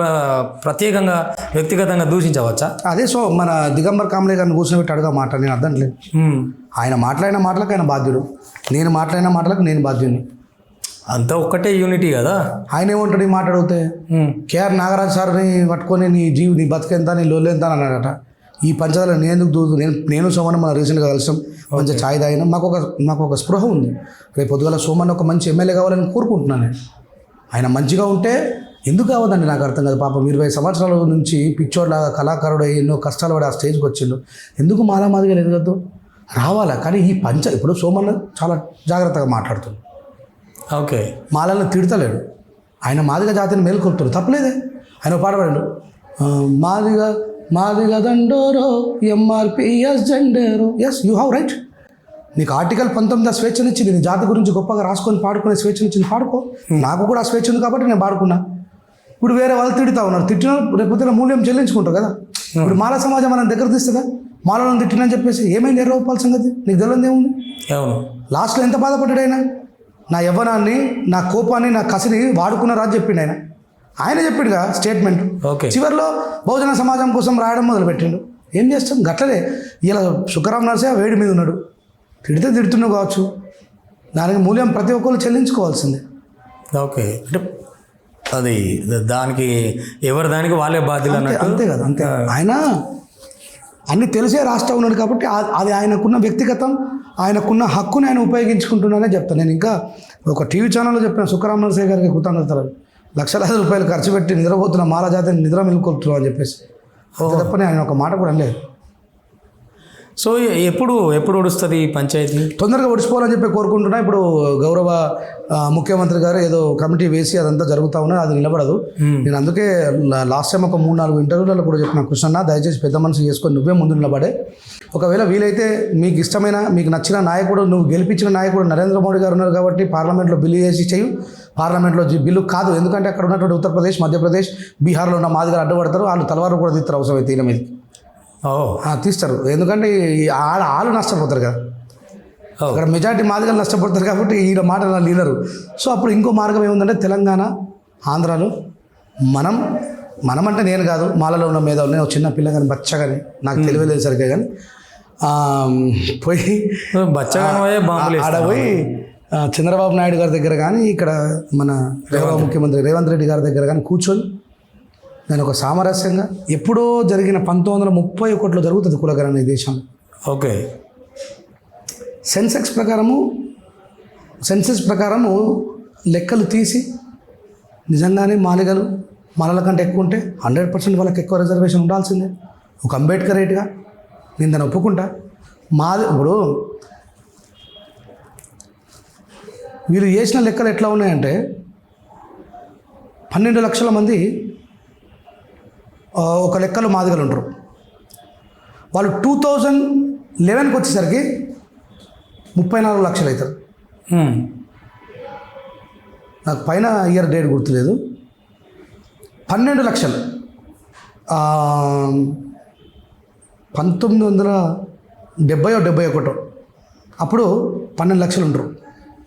ప్రత్యేకంగా వ్యక్తిగతంగా దూషించవచ్చా? అదే మన దిగంబర్ కాంబ్లీ గారిని కూర్చోబెట్టి అడగా మాట, నేను అర్థం లేదు. ఆయన మాట్లాడిన మాటలకు ఆయన బాధ్యుడు, నేను మాట్లాడిన మాటలకు నేను బాధ్యుడిని. అంతా ఒక్కటే యూనిటీ కదా. ఆయన ఏమంటాడు ఈ మాట అడిగితే? కేఆర్ నాగరాజ్ సార్ని పట్టుకొని నీ బతికెంత, నీ లోలెంత అని అన్నాడట. ఈ పంచదార నేను ఎందుకు నేను సోమన్న మన రీసెంట్గా కలిసాం, మంచి ఛాయ్ తాగినా. మాకు ఒక స్పృహ ఉంది. రేపు పొద్దుగల సోమన్న ఒక మంచి ఎమ్మెల్యే కావాలని కోరుకుంటున్నాను నేను. ఆయన మంచిగా ఉంటే ఎందుకు కావద్దండి నాకు అర్థం కాదు. పాపం 20 సంవత్సరాల నుంచి పిచ్చోడ్లాగా కళాకారుడు ఎన్నో కష్టాలు పడి ఆ స్టేజ్కి వచ్చిండు. ఎందుకు మాదిగా ఎదగద్దు? రావాలా. కానీ ఈ ఇప్పుడు సోమన్న చాలా జాగ్రత్తగా మాట్లాడుతుంది. ఓకే, మాలలను తిడతలేడు. ఆయన మాదిగ జాతిని మేల్కొల్తున్నాడు, తప్పలేదే. ఆయన పాట పాడాడు, మాదిగ దండోరో ఎంఆర్పిఎస్ జెండేరో. Yes, you have right. నీకు ఆర్టికల్ 19 స్వేచ్ఛనిచ్చింది, నీ జాతి గురించి గొప్పగా రాసుకొని పాడుకునే స్వేచ్ఛనిచ్చింది, పాడుకో. నాకు కూడా ఆ స్వేచ్ఛ ఉంది కాబట్టి నేను పాడుకున్నా. ఇప్పుడు వేరే వాళ్ళు తిడుతూ ఉన్నారు, తిట్టిన రేపు మూల్యం చెల్లించుకుంటారు కదా. ఇప్పుడు మాల సమాజం మనం దగ్గర తీస్తుందా? మాలను తిట్టినని చెప్పేసి ఏమైంది ఎర్రగోపాల్ సంగతి? నీకు తెలియదు ఏముంది? లాస్ట్లో ఎంత బాధపడ్డాడు ఆయన? నా యవ్వనాన్ని, నా కోపాన్ని, నా కసిని వాడుకున్నారా అని చెప్పిండు ఆయన చెప్పిండుగా స్టేట్మెంట్. చివరిలో బహుజన సమాజం కోసం రాయడం మొదలుపెట్టిండు. ఏం చేస్తాం, గట్లనే. ఇలా సుఖరాం నరసే వేడి మీద ఉన్నాడు, తిడుతున్నావు కావచ్చు, దానికి మూల్యం ప్రతి ఒక్కరు చెల్లించుకోవాల్సిందే. ఓకే, అంటే అది దానికి ఎవరు దానికి వాళ్ళే బాధ్యులు అన్నట్టు. అంతే కదా, అంతే. ఆయన అన్నీ తెలిసే రాష్ట్రం ఉన్నాడు కాబట్టి అది ఆయనకున్న వ్యక్తిగతం, ఆయనకున్న హక్కుని ఆయన ఉపయోగించుకుంటున్నానే చెప్తాను. నేను ఇంకా ఒక టీవీ ఛానల్లో చెప్పిన సుఖరాం నరసయ్య గారికి కృతజ్ఞతలు. లక్షలాది రూపాయలు ఖర్చు పెట్టి నిద్రపోతున్న మాల జాతిని నిద్ర మెలుకొల్తున్నాం అని చెప్పేసి. అంతే తప్పని ఆయన ఒక మాట కూడా అనలేదు. సో ఎప్పుడు ఒడుస్తుంది ఈ పంచాయతీ? తొందరగా ఒడిచిపోవాలని చెప్పి కోరుకుంటున్నా. ఇప్పుడు గౌరవ ముఖ్యమంత్రి గారు ఏదో కమిటీ వేసి అదంతా జరుగుతూ ఉన్నది, అది నిలబడదు. నేను అందుకే లాస్ట్ టైం ఒక 3-4 ఇంటర్వ్యూలలో కూడా చెప్పిన, కృష్ణన్న దయచేసి పెద్ద మనసు చేసుకొని నువ్వే ముందు నిలబడే, ఒకవేళ వీలైతే మీకు ఇష్టమైన మీకు నచ్చిన నాయకుడు, నువ్వు గెలిపించిన నాయకుడు నరేంద్ర మోడీ గారు ఉన్నారు కాబట్టి పార్లమెంట్లో బిల్లు చేసి చేయు. పార్లమెంట్లో బిల్లు కాదు, ఎందుకంటే అక్కడ ఉన్నటువంటి ఉత్తరప్రదేశ్, మధ్యప్రదేశ్, బీహార్లో ఉన్న మాదిగా అడ్డుపడతారు, వాళ్ళు తలవారు కూడా తీస్తారు అవసరమైతే ఈయన మీద తీస్తారు. ఎందుకంటే వాళ్ళు నష్టపోతారు కదా, అక్కడ మెజార్టీ మాదిగలు నష్టపోతారు కాబట్టి ఈయన మాట లీడరు. సో అప్పుడు ఇంకో మార్గం ఏముందంటే తెలంగాణ, ఆంధ్రాలో మనం అంటే నేను కాదు, మాలలో ఉన్న మేధావులు, నేను చిన్న పిల్ల కానీ బచ్చగాని నాకు తెలియలేదు సరిగ్గా కానీ పోయి ఆడ పోయి చంద్రబాబు నాయుడు గారి దగ్గర కానీ ఇక్కడ మన గౌరవ ముఖ్యమంత్రి రేవంత్ రెడ్డి గారి దగ్గర కానీ కూర్చొని నేను ఒక సామరస్యంగా, ఎప్పుడో జరిగిన 1931లో జరుగుతుంది కులగణన ఈ దేశంలో. ఓకే. సెన్సెస్ ప్రకారము లెక్కలు తీసి నిజంగానే మాలిగలు మనల కంటే ఎక్కువ ఉంటే 100% వాళ్ళకి ఎక్కువ రిజర్వేషన్ ఉండాల్సిందే. ఒక అంబేద్కర్ రేటుగా నేను దాన్ని ఒప్పుకుంటా. ఇప్పుడు వీళ్ళు చేసిన లెక్కలు ఎట్లా ఉన్నాయంటే 12 లక్షల మంది ఒక లెక్కలో మాదిగలు ఉంటారు. వాళ్ళు 2011కి వచ్చేసరికి 34 లక్షలు అవుతారు. నాకు పైన ఇయర్ డేట్ గుర్తులేదు. 12 లక్షలు 1971 అప్పుడు 12 లక్షలు ఉంటారు.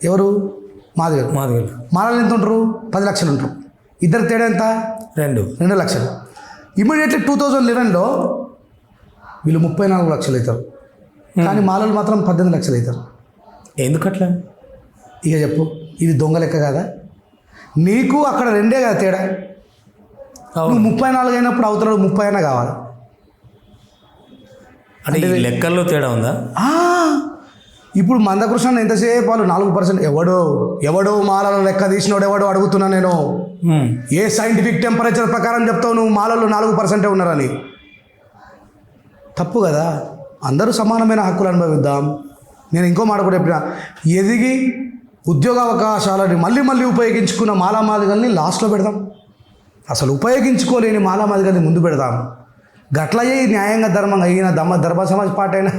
ఎవరు? మాదిగలు. మాలలు ఎంత ఉంటారు? 10 లక్షలు ఉంటారు. ఇద్దరు తేడా ఎంత? 2 లక్షలు. ఇమీడియట్లీ 2011లో వీళ్ళు 34 లక్షలు అవుతారు, కానీ మాలలు మాత్రం 18 లక్షలు అవుతారు. ఎందుకట్లా? ఇక చెప్పు, ఇది దొంగ లెక్క కాదా? నీకు అక్కడ 2 కదా తేడా. నువ్వు 34 అయినప్పుడు అవతల 30 అయినా కావాలి. అంటే లెక్కల్లో తేడా ఉందా? ఇప్పుడు మందకృష్ణ ఎంతసేపు వాళ్ళు 4%. ఎవడో మాలలో లెక్క తీసినోడు ఎవడో అడుగుతున్నా నేను. ఏ సైంటిఫిక్ టెంపరేచర్ ప్రకారం చెప్తావు నువ్వు మాలలో 4% ఉన్నారని? తప్పు కదా. అందరూ సమానమైన హక్కులు అనుభవిద్దాం. నేను ఇంకో మాట కూడా చెప్పిన, ఎదిగి ఉద్యోగ అవకాశాలని మళ్ళీ ఉపయోగించుకున్న మాలామాదిగల్ని లాస్ట్లో పెడదాం, అసలు ఉపయోగించుకోలేని మాలామాదిగల్ని ముందు పెడదాం. గట్లయ్యే న్యాయంగా ధర్మంగా అయిన ధర్మ సమాజ్ పార్టీ అయినా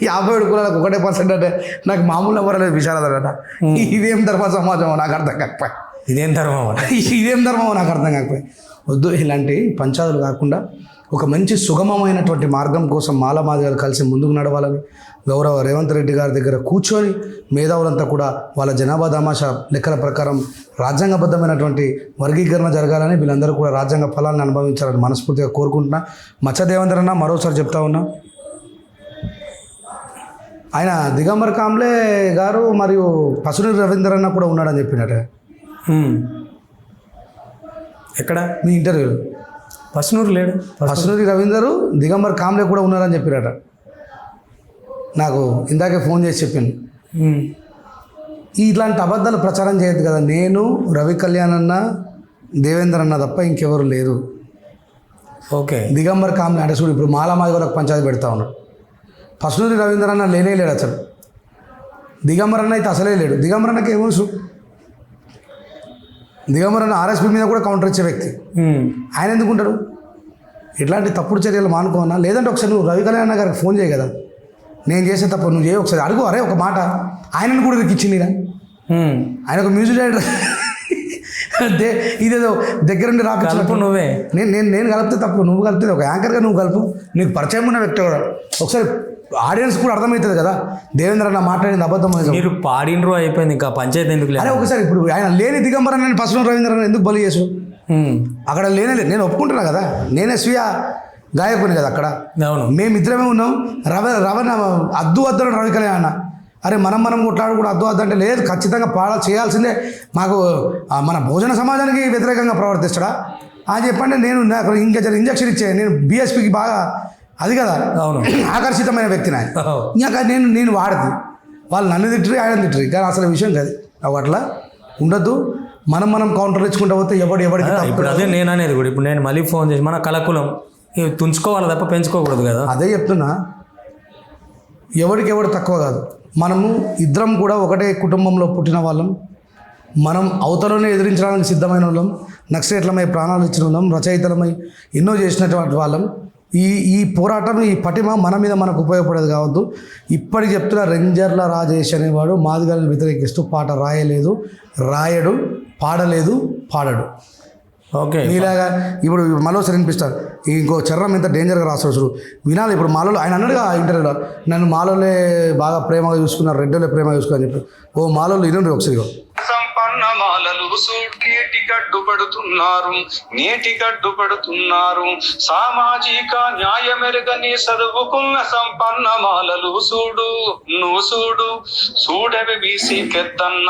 57 కులాలకు 1% అంటే నాకు మామూలు ఎవరలేదు విశారదట. ఇదేం ధర్మ సమాజమో నాకు అర్థం కాకపోయి, ఇదేం ధర్మమో నాకు అర్థం కాకపోయి. వద్దు, ఇలాంటి పంచాదులు కాకుండా ఒక మంచి సుగమమైనటువంటి మార్గం కోసం మాలమాదిగలు కలిసి ముందుకు నడవాలని గౌరవ రేవంత్ రెడ్డి గారి దగ్గర కూర్చొని మేధావులంతా కూడా వాళ్ళ జనాభా దామాషా లెక్కల ప్రకారం రాజ్యాంగబద్ధమైనటువంటి వర్గీకరణ జరగాలని, వీళ్ళందరూ కూడా రాజ్యాంగ ఫలాన్ని అనుభవించాలని మనస్ఫూర్తిగా కోరుకుంటున్నా. మచ్చ దేవేంద్ర అన్న మరోసారి చెప్తా ఉన్నా, ఆయన దిగంబర్ కాంబ్లే గారు మరియు పసునూరి రవీంద్ర అన్న కూడా ఉన్నాడని చెప్పినట్టు ఎక్కడ మీ ఇంటర్వ్యూలో? పసునూరి రవీందరు దిగంబర్ కాంబ్లే కూడా ఉన్నారని చెప్పిరట. నాకు ఇందాకే ఫోన్ చేసి చెప్పాను. ఇట్లాంటి అబద్ధాలు ప్రచారం చేయొద్దు కదా. నేను, రవి కళ్యాణ్ అన్న, దేవేందర్ అన్న తప్ప ఇంకెవరు లేరు. ఓకే. దిగంబర్ కాంబ్లే అంటే చూడు, ఇప్పుడు మాలామాదిగలకు పంచాయతీ పెడతా ఉన్నాడు. పసునూరి రవీంద్ర అన్న లేడు అసలు. దిగంబర్ అన్న అయితే అసలే లేడు. దిగంబర్ అన్నకి ఏమోసు, దిగంబర్ అన్న ఆర్ఎస్పీ మీద కూడా కౌంటర్ ఇచ్చే వ్యక్తి. ఆయన ఎందుకుంటాడు? ఇట్లాంటి తప్పుడు చర్యలు మానుకోనా? లేదంటే ఒకసారి నువ్వు రవి కళ్యాణ్ అన్న గారికి ఫోన్ చేయి కదా, నేను చేసే తప్పు నువ్వు చేయి, ఒకసారి అడుగు. అరే ఒక మాట, ఆయనను కూడా ఇరికిచ్చిందిరా. ఆయన ఒక మ్యూజిక్ డైరెక్టర్, ఇదేదో దగ్గరుండి రాపించినప్పుడు నువ్వే నేను కలిపితే తప్పు, నువ్వు కలిపితే ఒక యాంకర్గా నువ్వు కలుపు. నీకు పరిచయం ఉన్న వ్యక్తి కూడా ఒకసారి ఆడియన్స్ కూడా అర్థమవుతుంది కదా. దేవేంద్ర అన్న మాట్లాడింది అబద్ధం. మీరు పాడినరు అయిపోయింది, ఇంకా పంచాయతీ ఎందుకు? అరే ఒకసారి ఇప్పుడు ఆయన లేని దిగంబర్ అన్న పసునూరి రవీంద్ర ఎందుకు బలి చేసు? అక్కడ లేనే నేను ఒప్పుకుంటున్నా కదా, నేనే స్వీయ గాయకుని కదా అక్కడ. మేమిద్దరమే ఉన్నాం. రవణ అద్దు రవి కళ్యాణ్ అన్న, అరే మనం కొట్లాడు కూడా అద్దు అంటే లేదు, ఖచ్చితంగా చేయాల్సిందే, మాకు మన భోజన సమాజానికి వ్యతిరేకంగా ప్రవర్తిస్తాడా అని చెప్పండి. నేను నాకు ఇంజక్షన్ ఇచ్చే, నేను బీఎస్పీకి బాగా అది కదా ఆకర్షితమైన వ్యక్తిని. ఇంకా నేను వాడది, వాళ్ళు నన్ను తిట్టరు, ఆయన తిట్టరు, కానీ అసలు విషయం కాదు. అట్లా ఉండద్దు. మనం కౌంటర్ ఇచ్చుకుంటూ పోతే ఎవడికి. ఇప్పుడు అదే నేను అనేది కూడా, ఇప్పుడు నేను మళ్ళీ ఫోన్ చేసి మన కలకులం ఇవి తుంచుకోవాలి తప్ప పెంచుకోకూడదు కదా. అదే చెప్తున్నా, ఎవడికెవడు తక్కువ కాదు. మనము ఇద్దరం కూడా ఒకటే కుటుంబంలో పుట్టిన వాళ్ళం. మనం అవతలనే ఎదిరించడానికి సిద్ధమైన వాళ్ళం. నక్సలైట్లమై ప్రాణాలు ఇచ్చిన వాళ్ళం, రచయితలమై ఎన్నో చేసినటువంటి వాళ్ళం. ఈ పోరాటం, ఈ పటిమ మన మీద మనకు ఉపయోగపడేది కావద్దు. ఇప్పటికి చెప్తున్న రేంజర్ల రాజేష్ అనేవాడు మాదిగలను వ్యతిరేకిస్తూ పాట రాయలేదు, రాయడు, పాడలేదు, పాడడు. ఓకే, నీలాగా ఇప్పుడు మరోసారి వినిపిస్తారు. ఇంకో చర్రం ఎంత డేంజర్గా రాస్తారు వినాలి. ఇప్పుడు మాలలో ఆయన అన్నాడుగా ఇంటర్వ్యూలో, నన్ను మాలోలే బాగా ప్రేమగా చూసుకున్నారు, రెడ్డోలే ప్రేమగా చూసుకుని చెప్పి. ఓ మాలోలు ఇనండి ఒకసారిగా. సంపన్న మాలలు నేటి గడ్డుపడుతున్నారు సామాజిక న్యాయమెరుగని చదువుకున్న సంపన్న మాలలు చూడవి బీసీ కెత్తన్న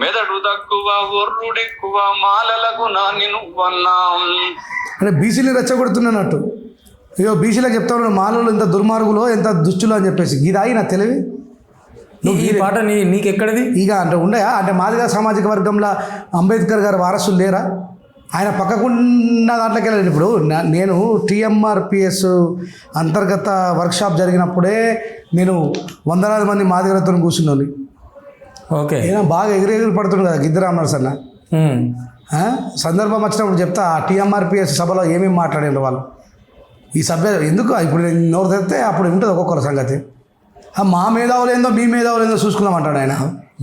మెదడు తక్కువ ఒర్రుడెక్కువ మాలలకు నాని నువ్వన్నా. అంటే బీసీని రెచ్చగొడుతున్నట్టు. ఇగో బీసీలకు చెప్తా ఉన్నాడు, మాలలో ఎంత దుర్మార్గులో ఎంత దుష్టులో అని చెప్పేసి. ఇది నా తెలివి. నువ్వు ఈ పాట నీకెక్కడిది ఇక అంటే ఉండయా? అంటే మాదిగా సామాజిక వర్గంలో అంబేద్కర్ గారు వారసులు లేరా? ఆయన పక్కకున్న దాంట్లోకి వెళ్ళాడు. ఇప్పుడు నేను TMRPS అంతర్గత వర్క్షాప్ జరిగినప్పుడే నేను వందలాది మంది మాదిగలతో కూర్చున్నాను. ఓకే, ఏదో బాగా ఎగిరెగిరి పడుతుంది కదా గిద్దరామర్స్ అన్న. సందర్భం వచ్చినప్పుడు చెప్తా, TMRPS సభలో ఏమేమి మాట్లాడారు వాళ్ళు. ఈ సభ్య ఎందుకు ఇప్పుడు నేను నోరు తెస్తే అప్పుడు ఉంటుంది ఒక్కొక్కరి సంగతి. మా మేధావులేందో మీ మేధావులేందో చూసుకుందామంటాడు ఆయన.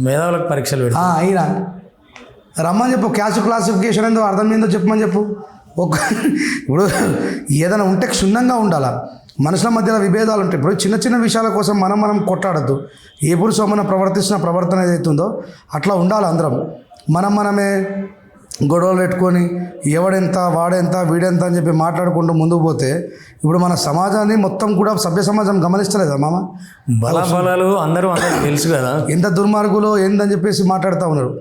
మేధావులకు పరీక్షలు అయిన రమ్మని చెప్పు, క్యాస్ట్ క్లాసిఫికేషన్ ఏందో అర్థం ఏందో చెప్పమని చెప్పు. ఇప్పుడు ఏదైనా ఉంటే క్షుణ్ణంగా ఉండాలా. మనుషుల మధ్యలో విభేదాలు ఉంటాయి. ఇప్పుడు చిన్న చిన్న విషయాల కోసం మనం కొట్టాడద్దు. ఏ పురుషో మనం ప్రవర్తిస్తున్న ప్రవర్తన ఏదైతుందో అట్లా ఉండాలి. అందరం మనమే గొడవలు పెట్టుకొని ఎవడెంత వాడెంత వీడెంత అని చెప్పి మాట్లాడుకుంటూ ముందుకు పోతే ఇప్పుడు మన సమాజాన్ని మొత్తం కూడా సభ్య సమాజం గమనిస్తలేదా మామ? బలాలు అందరూ తెలుసు కదా, ఎంత దుర్మార్గులో ఏందని చెప్పేసి మాట్లాడుతూ ఉన్నారు.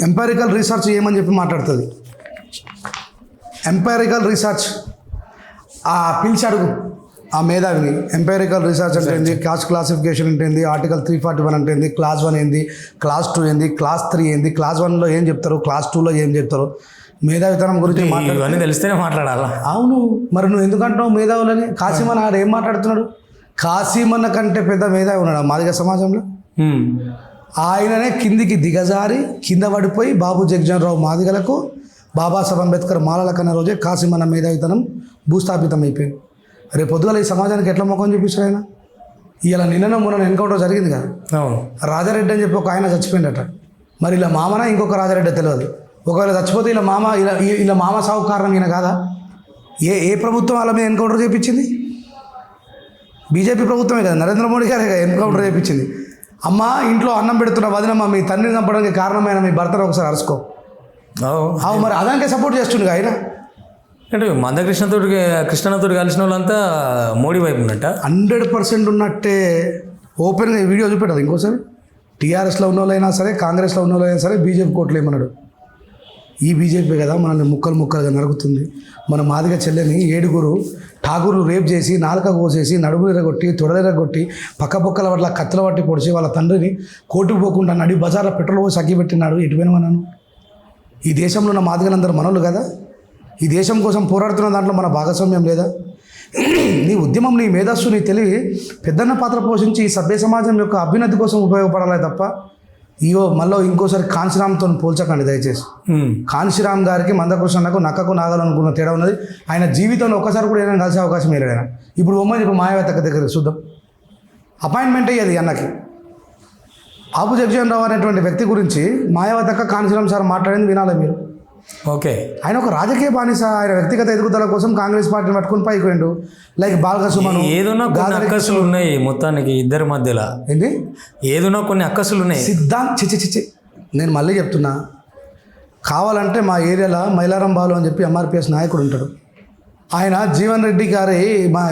ఎంపైరికల్ రీసెర్చ్ ఏమని చెప్పి మాట్లాడుతుంది. ఎంపైరికల్ రీసెర్చ్ పిలిచి అడుగు ఆ మేధావిని. ఎంపైరికల్ రీసెర్చ్ అంటే ఏంది, క్లాస్ క్లాసిఫికేషన్ అంటే ఏంది, ఆర్టికల్ 341 అంటే ఏంది, క్లాస్ 1 ఏంది, క్లాస్ 2 ఏంది, క్లాస్ 3 ఏంది, క్లాస్ 1లో ఏం చెప్తారు, క్లాస్ 2లో ఏం చెప్తారు, మేధావితనం గురించి ఇవన్నీ తెలిస్తేనే మాట్లాడాలా? అవును, మరి నువ్వు ఎందుకంటున్నావు మేధావులని? కాసిమన్ ఆడు ఏం మాట్లాడుతున్నాడు? కాసిమన్న కంటే పెద్ద మేధావి ఉన్నాడు మాదిగ సమాజంలో. ఆయననే కిందికి దిగజారి కింద పడిపోయి బాబు జగజ్జనరావు మాదిగలకు, బాబాసాహెబ్ అంబేద్కర్ మాలల కన్నా రోజే కాసిమన్న మేధావితనం భూస్థాపితం అయిపోయింది. రేపు పొద్దుగల ఈ సమాజానికి ఎట్లా ముఖం చూపించారు ఆయన? ఇలా మొన్న ఎన్కౌంటర్ జరిగింది కదా, రాజారెడ్డి అని చెప్పి ఒక ఆయన చచ్చిపోయిందట. మరి ఇలా మామనా ఇంకొక రాజారెడ్డి తెలియదు. ఒకవేళ చచ్చిపోతే ఇలా మామ సాగు కారణం ఈయన కాదా? ఏ ప్రభుత్వం వాళ్ళ మీద ఎన్కౌంటర్ చేయించింది? బీజేపీ ప్రభుత్వమే కదా, నరేంద్ర మోడీ గారే ఎన్కౌంటర్ చేయించింది. అమ్మ ఇంట్లో అన్నం పెడుతున్న వదినమ్మ మీ తండ్రిని చంపడానికి కారణమైన మీ భర్తను ఒకసారి అరుసుకో. మరి అదానికే సపోర్ట్ చేస్తుండగా ఆయన. అంటే కృష్ణతో కలిసిన వాళ్ళంతా మోడీ వైపు ఉన్నట్ట 100% ఉన్నట్టే. ఓపెన్గా వీడియో చూపెట్టాలి ఇంకోసారి. టీఆర్ఎస్లో ఉన్న వాళ్ళైనా సరే, కాంగ్రెస్లో ఉన్న వాళ్ళైనా సరే, బీజేపీ కోట్లు ఏమన్నాడు? ఈ బీజేపీ కదా మనల్ని ముక్కలుగా నరుకుతుంది. మన మాదిగ చెల్లెని 7 ఠాగూర్లు రేప్ చేసి, నాలుక కోసేసి, నడుములు ఎరగొట్టి, తొడలెరగొట్టి, పక్కపక్కల వాళ్ళ కత్తుల పట్టి పొడిచి వాళ్ళ తండ్రిని కోర్టుకు పోకుండా నడి బజార్లో పెట్రోల్ పోసి అగ్గిపెట్టినాడు. ఎటుపోయినా మనను? ఈ దేశంలో ఉన్న మాదిగలందరూ మనోళ్ళు కదా. ఈ దేశం కోసం పోరాడుతున్న దాంట్లో మన భాగస్వామ్యం లేదా? నీ ఉద్యమం, నీ మేధస్సు, నీ తెలివి పెద్దన్న పాత్ర పోషించి ఈ సభ్య సమాజం యొక్క అభ్యున్నతి కోసం ఉపయోగపడాలి తప్ప మళ్ళీ ఇంకోసారి కాంశీరామ్తో పోల్చకండి దయచేసి. కాంశీరామ్ గారికి మందకృష్ణకు నక్కకు నాగలు అనుకున్న తేడా ఉన్నది. ఆయన జీవితంలో ఒక్కసారి కూడా ఏదైనా కలిసే అవకాశం లేదు. ఆయన ఇప్పుడు మాయావతి దగ్గర చూద్దాం, అపాయింట్మెంట్ అయ్యేది అన్నకి. బాబు జగజ్జనరావు అనేటువంటి వ్యక్తి గురించి మాయావతి కాంశీరామ్ సార్ మాట్లాడింది వినాలి మీరు. ఓకే, ఆయన ఒక రాజకీయ బానిస. ఆయన వ్యక్తిగత ఎదుగుదల కోసం కాంగ్రెస్ పార్టీని పట్టుకుని పైకి పోయిండు. లైక్ బాలకసుమను. ఏదైనా కొన్ని అక్కసులు ఉన్నాయి మొత్తానికి ఇద్దరి మధ్యలో. ఏంటి? ఏదైనా కొన్ని అక్కసులు ఉన్నాయి. చిచ్చి నేను మళ్ళీ చెప్తున్నా, కావాలంటే మా ఏరియాలో మైలారం బాలు అని చెప్పి MRPS నాయకుడు ఉంటాడు. ఆయన జీవన్ రెడ్డి గారి, మా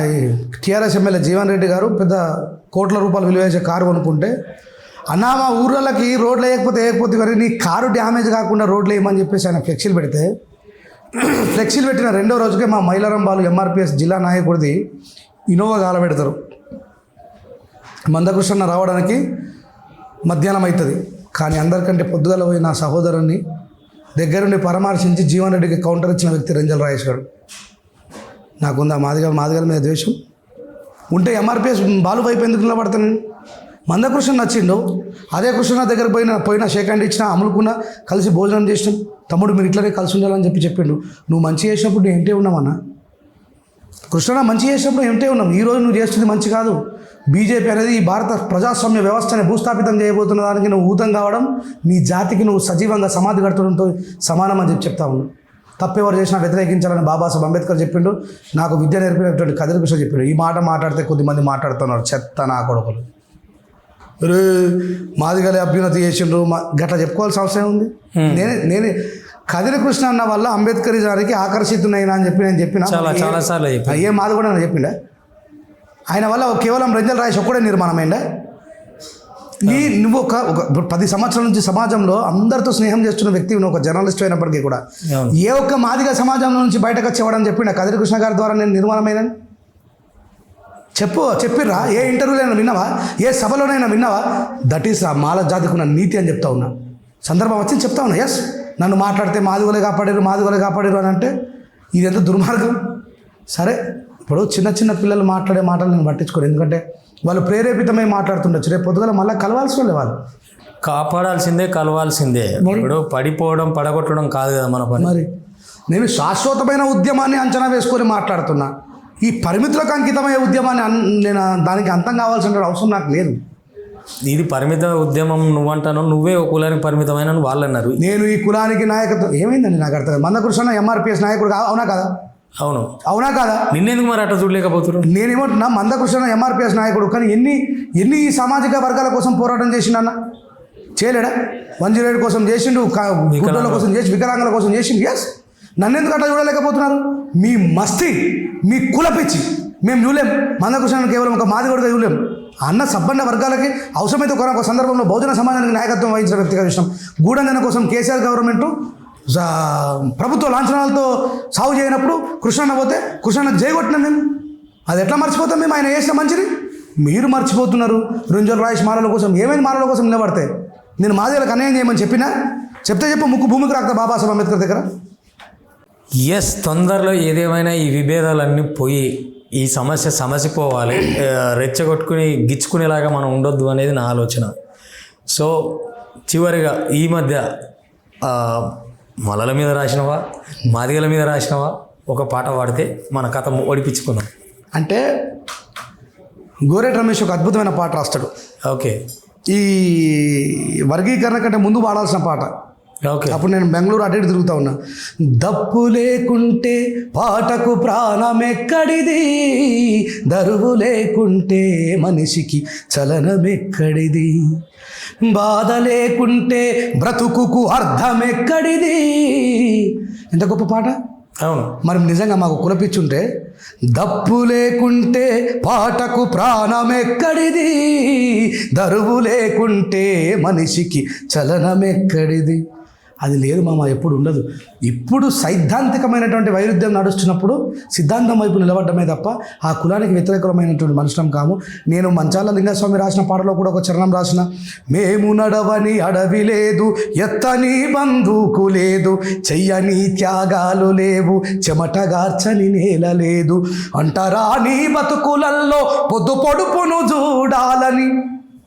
TRS ఎమ్మెల్యే జీవన్ రెడ్డి గారు పెద్ద కోట్ల రూపాయలు విలువ చేసే కారు కొనుక్కుంటే, అన్నా మా ఊర్లకి రోడ్లు వేయకపోతే మరి నీ కారు డ్యామేజ్ కాకుండా రోడ్లు వేయమని చెప్పేసి ఆయన ఫ్లెక్సీలు పెడితే, ఫ్లెక్సీలు పెట్టిన 2వ రోజుకే మా మైలారం బాలు MRPS జిల్లా నాయకుడిది ఇనోవా గాలబెడతారు. మందకృష్ణ రావడానికి మధ్యాహ్నం అవుతుంది. కానీ అందరికంటే పొద్దుగల పోయి నా సహోదరుని దగ్గరుండి పరామర్శించి జీవన్ రెడ్డికి కౌంటర్ ఇచ్చిన వ్యక్తి రంజల్ రాజేష్ గారు. నాకుందా మాదిగల మీద ద్వేషం ఉంటే ఎంఆర్పిఎస్ బాలు వైపు ఎందుకు నిలబడతాను నేను? మందకృష్ణ నచ్చిండు, అదే కృష్ణ దగ్గర పోయిన షేక్ హ్యాండ్ ఇచ్చిన అమలుకున్న కలిసి భోజనం చేసినాం. తమ్ముడు మీరు ఇట్లనే కలిసి ఉండాలని చెప్పిండు. నువ్వు మంచి చేసినప్పుడు నేను ఏంటే ఉన్నామన్నా, కృష్ణ మంచి చేసినప్పుడు ఏంటే ఉన్నాం. ఈరోజు నువ్వు చేస్తుంది మంచి కాదు. బీజేపీ అనేది ఈ భారత ప్రజాస్వామ్య వ్యవస్థని భూస్థాపితం చేయబోతున్న దానికి నువ్వు ఊతం కావడం నీ జాతికి నువ్వు సజీవంగా సమాధి కట్టడంతో సమానం అని చెప్తా ఉన్నావు. తప్పెవరు చేసినా వ్యతిరేకించాలని బాబాసాహెబ్ అంబేద్కర్ చెప్పిండు. నాకు విద్య నేర్పినటువంటి కదిరి కృష్ణ చెప్పిండు. ఈ మాట మాట్లాడితే కొద్దిమంది మాట్లాడుతున్నారు, చెత్త నా కొడుకులు. మాదిగలే అభ్యున్నతి చేసిండ్రు గట్లా చెప్పుకోవాల్సిన అవసరం ఉంది. నేనే కదిరి కృష్ణ అన్న వల్ల అంబేద్కరిజానికి ఆకర్షితున్నైనా అని చెప్పి నేను చెప్పిన ఏ మాది కూడా నేను చెప్పిండా. ఆయన వల్ల కేవలం రంజల్ రాజేష్ ఒక్కడే నిర్మాణమైందా? నువ్వు ఒక 10 సంవత్సరాల నుంచి సమాజంలో అందరితో స్నేహం చేస్తున్న వ్యక్తి, నువ్వు ఒక జర్నలిస్ట్ అయినప్పటికీ కూడా ఏ ఒక్క మాదిగ సమాజంలో నుంచి బయటకు వచ్చేవాడని చెప్పిండా కదిరి కృష్ణ గారి ద్వారా నేను నిర్మాణమైనని? చెప్పిర్రా? ఏ ఇంటర్వ్యూలైనా విన్నావా? ఏ సభలోనైనా విన్నావా? దట్ ఈస్ ఆ మాల జాతికి ఉన్న నీతి అని చెప్తా ఉన్నా. సందర్భం వచ్చి చెప్తా ఉన్నా. ఎస్, నన్ను మాట్లాడితే మాదిగోలే కాపాడారు అని అంటే ఇది ఎంత దుర్మార్గం. సరే, ఇప్పుడు చిన్న పిల్లలు మాట్లాడే మాటలు నేను పట్టించుకోను, ఎందుకంటే వాళ్ళు ప్రేరేపితమై మాట్లాడుతుండొచ్చు. రేపు పొద్దుగల మళ్ళీ కలవాల్సి వాళ్ళే. వాళ్ళు కాపాడాల్సిందే, కలవాల్సిందే. ఇప్పుడు పడిపోవడం పడగొట్టడం కాదు కదా మన పని. మరి నేను శాశ్వతమైన ఉద్యమాన్ని అంచనా వేసుకొని మాట్లాడుతున్నా. ఈ పరిమితులకు అంకితమయ్యే ఉద్యమాన్ని నేను దానికి అంతం కావాల్సిన అవసరం నాకు లేదు. ఇది పరిమిత ఉద్యమం నువ్వంటాను, నువ్వే ఒక కులానికి పరిమితమైన వాళ్ళు అన్నారు. నేను ఈ కులానికి నాయకత్వం ఏమైందండి నాకు అర్థం. మందకృష్ణ ఎంఆర్పిఎస్ నాయకుడు అవునా కదా? అవునా కాదా? నిన్నెందుకు మరి అట్లా చూడలేకపోతున్నారు? నేనేమంటున్నా, మందకృష్ణ ఎంఆర్పిఎస్ నాయకుడు, కానీ ఎన్ని ఈ సామాజిక వర్గాల కోసం పోరాటం చేసిండన్న? చేయలేడా? 108 కోసం చేసిండు, గుడ్డల కోసం చేసి, వికలాంగుల కోసం చేసిండు. ఎస్, నన్నెందుకు అట్లా చూడలేకపోతున్నారు? మీ మస్తి, మీ కులపిచ్చి మేము చూలేం. మందకృష్ణను కేవలం ఒక మాదిగోడుగా చూలేం. అన్న సబ్బండ వర్గాలకి అవసరమైతే ఒక సందర్భంలో బహుజన సమాజానికి నాయకత్వం వహించిన వ్యక్తిగా చూసినాం. గూఢంజన కోసం కేసీఆర్ గవర్నమెంట్ ప్రభుత్వ లాంఛనాలతో సాగు చేయనప్పుడు కృష్ణన్న పోతే కృష్ణన్న జయగొట్టినాం మేము. అది ఎట్లా మర్చిపోతాం మేము? ఆయన చేసిన మంచిది మీరు మర్చిపోతున్నారు. రంజల్ రాజేష్ మాలల కోసం ఏమైనా మాలల కోసం నిలబడితే నేను మాదిగలకు అన్యాయం చేయమని చెప్తే చెప్పు భూమికి రాక బాబాసాహెబ్ అంబేద్కర్ దగ్గర. ఎస్, తొందరలో ఏదేమైనా ఈ విభేదాలన్నీ పోయి ఈ సమసిపోవాలి. రెచ్చగొట్టుకుని గిచ్చుకునేలాగా మనం ఉండొద్దు అనేది నా ఆలోచన. సో చివరిగా ఈ మధ్య మొలల మీద రాసినవా, మాదిగల మీద రాసినవా, ఒక పాట పాడితే మన కథ ఓడిపించుకుందాం. అంటే గోరేట్ రమేష్ ఒక అద్భుతమైన పాట రాస్తాడు. ఓకే, ఈ వర్గీకరణ కంటే ముందు పాడాల్సిన పాట. ఓకే, అప్పుడు నేను బెంగళూరు అటు ఇటు తిరుగుతా ఉన్నా. దప్పు లేకుంటే పాటకు ప్రాణమెక్కడిది, దరువు లేకుంటే మనిషికి చలనమెక్కడిది, బాధ లేకుంటే బ్రతుకుకు అర్థమెక్కడిది. ఎంత గొప్ప పాట. అవును. మరి నిజంగా మాకు కులపిచ్చుంటే దప్పు లేకుంటే పాటకు ప్రాణమెక్కడిది, దరువు లేకుంటే మనిషికి చలనమెక్కడిది. అది లేదు మామ, ఎప్పుడు ఉండదు. ఇప్పుడు సైద్ధాంతికమైనటువంటి వైరుధ్యం నడుస్తున్నప్పుడు సిద్ధాంతం వైపు నిలబడమే తప్ప ఆ కులానికి వ్యతిరేకమైనటువంటి మనుషులం కాము. నేను మంచాల లింగస్వామి రాసిన పాటలో కూడా ఒక చరణం రాసిన. మేము నడవని అడవి లేదు, ఎత్తని బంధుకు లేదు, చెయ్యని త్యాగాలు లేవు, చెమటగార్చని నేల లేదు, అంటారా నీ బతుకులల్లో పొద్దు పొడుపును చూడాలని.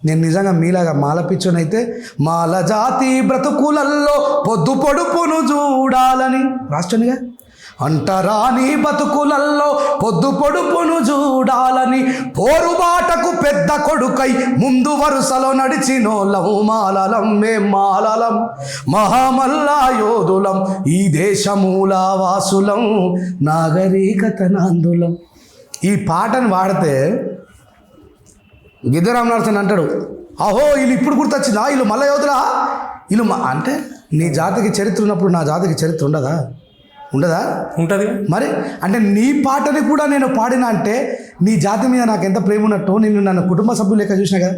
నేను నిజంగా మీలాగా మాల పిచ్చోనైతే మాల జాతి బ్రతుకులల్లో పొద్దు పొడుపును చూడాలని రాష్ట్రంగా. అంటారా నీ బతుకులల్లో పొద్దు పొడుపును చూడాలని, పోరుబాటకు పెద్ద కొడుకై ముందు వరుసలో నడిచినోళ్ళం మాలలం, మేం మాలలం, మహామల్లా యోధులం, ఈ దేశమూల వాసులం, నాగరికత నాందులం. ఈ పాటను వాడితే గిద్దరామ్ నరసన్ అంటాడు, అహో వీళ్ళు ఇప్పుడు గుర్తొచ్చిందా, వీళ్ళు మల్ల యోధులా, వీళ్ళు అంటే నీ జాతికి చరిత్ర ఉన్నప్పుడు నా జాతికి చరిత్ర ఉండదా? ఉంటుంది మరి. అంటే నీ పాటని కూడా నేను పాడినా అంటే నీ జాతి మీద నాకు ఎంత ప్రేమ ఉన్నట్టు నేను నన్ను కుటుంబ సభ్యులు లెక్క చూసినా కదా.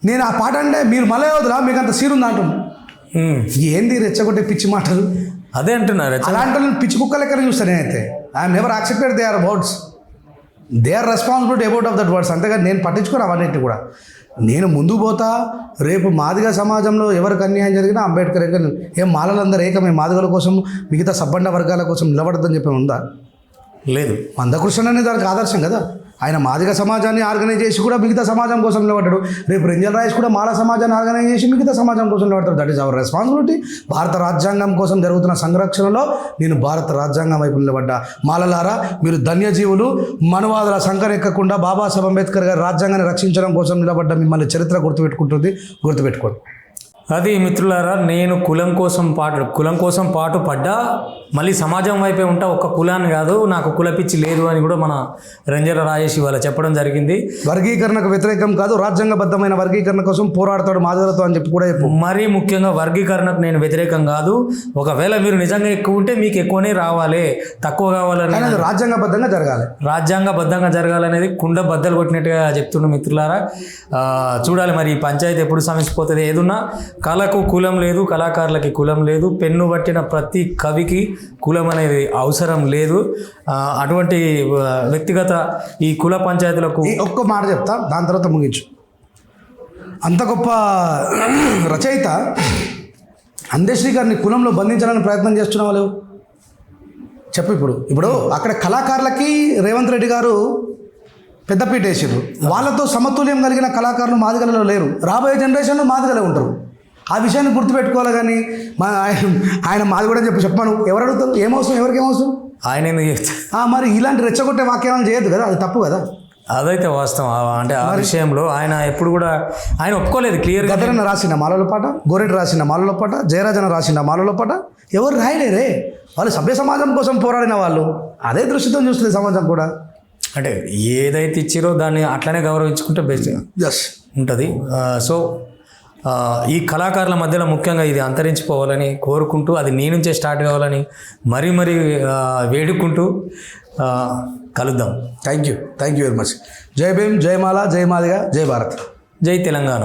నేను ఆ పాట అంటే మీరు మల్ల యోధులా, మీకు అంత సీరుందా అంటున్నా. ఏంది రెచ్చగొట్టే పిచ్చి మాటలు? అదే అంటున్నారు. అలాంటి పిచ్చి కుక్క లెక్కనే చూస్తాను నేనైతే. I'm never accepted they are words, they are responsibility about of that words. అంతేగా నేను పట్టించుకోను అవన్నిటి కూడా. నేను ముందు పోతా, రేపు మాదిగ సమాజంలో ఎవరికి అన్యాయం జరిగినా అంబేద్కర్ ఏం మాలలందరూ ఏకమే మాదిగల కోసం మిగతా సబ్బండ వర్గాల కోసం నిలబడద్దని చెప్పి ఉందా? లేదు. మందకృష్ణ అనే దానికి ఆదర్శం కదా. ఆయన మాదిగ సమాజాన్ని ఆర్గనైజ్ చేసి కూడా మిగతా సమాజం కోసం నిలబడ్డాడు. రేపు రెంజల్ రాయస్ కూడా మాల సమాజాన్ని ఆర్గనైజ్ చేసి మిగతా సమాజం కోసం నిలబడతాడు. That is our responsibility. భారత రాజ్యాంగం కోసం జరుగుతున్న సంరక్షణలో నేను భారత రాజ్యాంగం వైపు నిలబడ్డా. మాలలారా, మీరు ధన్యజీవులు. మనువాదుల సంకర ఎక్కకుండా బాబాసాహెబ్ అంబేద్కర్ గారి రాజ్యాంగాన్ని రక్షించడం కోసం నిలబడ్డ మిమ్మల్ని చరిత్ర గుర్తుపెట్టుకోండి. అది మిత్రులారా, నేను కులం కోసం పాటు పడ్డా, మళ్ళీ సమాజం వైపే ఉంటా, ఒక్క కులాన్ని కాదు, నాకు కులపిచ్చి లేదు అని కూడా మన రంజల రాజేష్ ఇవాళ చెప్పడం జరిగింది. వర్గీకరణకు వ్యతిరేకం కాదు, రాజ్యాంగబద్ధమైన వర్గీకరణ కోసం పోరాడతాడు మాదిగలతో అని చెప్పి కూడా చెప్పు. మరీ ముఖ్యంగా వర్గీకరణకు నేను వ్యతిరేకం కాదు. ఒకవేళ మీరు నిజంగా ఎక్కువ ఉంటే మీకు ఎక్కువనే రావాలి, తక్కువ కావాలని రాజ్యాంగబద్ధంగా జరగాలనేది కుండ బద్దలు కొట్టినట్టుగా చెప్తున్న మిత్రులారా. చూడాలి మరి ఈ పంచాయతీ ఎప్పుడు సమసిపోతుంది. ఏదున్నా కళకు కులం లేదు, కళాకారులకి కులం లేదు, పెన్ను పట్టిన ప్రతి కవికి కులం అనేది అవసరం లేదు. అటువంటి వ్యక్తిగత ఈ కుల పంచాయతీలకు ఒక్క మాట చెప్తా, దాని తర్వాత ముగించు. అంత గొప్ప రచయిత అందశ్రీ గారిని కులంలో బంధించాలని ప్రయత్నం చేస్తున్న వాళ్ళు చెప్పు. ఇప్పుడు అక్కడ కళాకారులకి రేవంత్ రెడ్డి గారు పెద్దపీట వేసారు. వాళ్ళతో సమతుల్యం కలిగిన కళాకారులు మాదిగలలో లేరు. రాబోయే జనరేషన్లో మాదిగలే ఉంటారు. ఆ విషయాన్ని గుర్తుపెట్టుకోవాలి. కానీ ఆయన మాది కూడా చెప్పాను. ఎవరు అడుగుతారు? ఏమవసరం? ఎవరికి ఏమవసరం? ఆయన ఎందుకు చెప్తారు? మరి ఇలాంటి రెచ్చగొట్టే వాక్యాలను చేయొద్దు కదా, అది తప్పు కదా. అదైతే వాస్తవం. అంటే ఆ విషయంలో ఆయన ఎప్పుడు కూడా ఆయన ఒప్పుకోలేదు క్లియర్గా. గదరన్న రాసిన మాలలో పాట, గోరెడ్డి రాసిన మాలలో పాట, జయరాజన రాసిన మాలలో పాట ఎవరు రాయలేరే. వాళ్ళు సభ్య సమాజం కోసం పోరాడిన వాళ్ళు. అదే దృష్టితో చూస్తుంది సమాజం కూడా. అంటే ఏదైతే ఇచ్చిరో దాన్ని అట్లనే గౌరవించుకుంటే బెస్ట్ ఉంటుంది. సో ఈ కళాకారుల మధ్యలో ముఖ్యంగా ఇది అంతరించిపోవాలని కోరుకుంటూ, అది నీ నుంచే స్టార్ట్ కావాలని మరీ వేడుకుంటూ కలుద్దాం. Thank you very much. జై భీమ్, జై మాల, జై మాదిగ, జై భారత్, జై తెలంగాణ.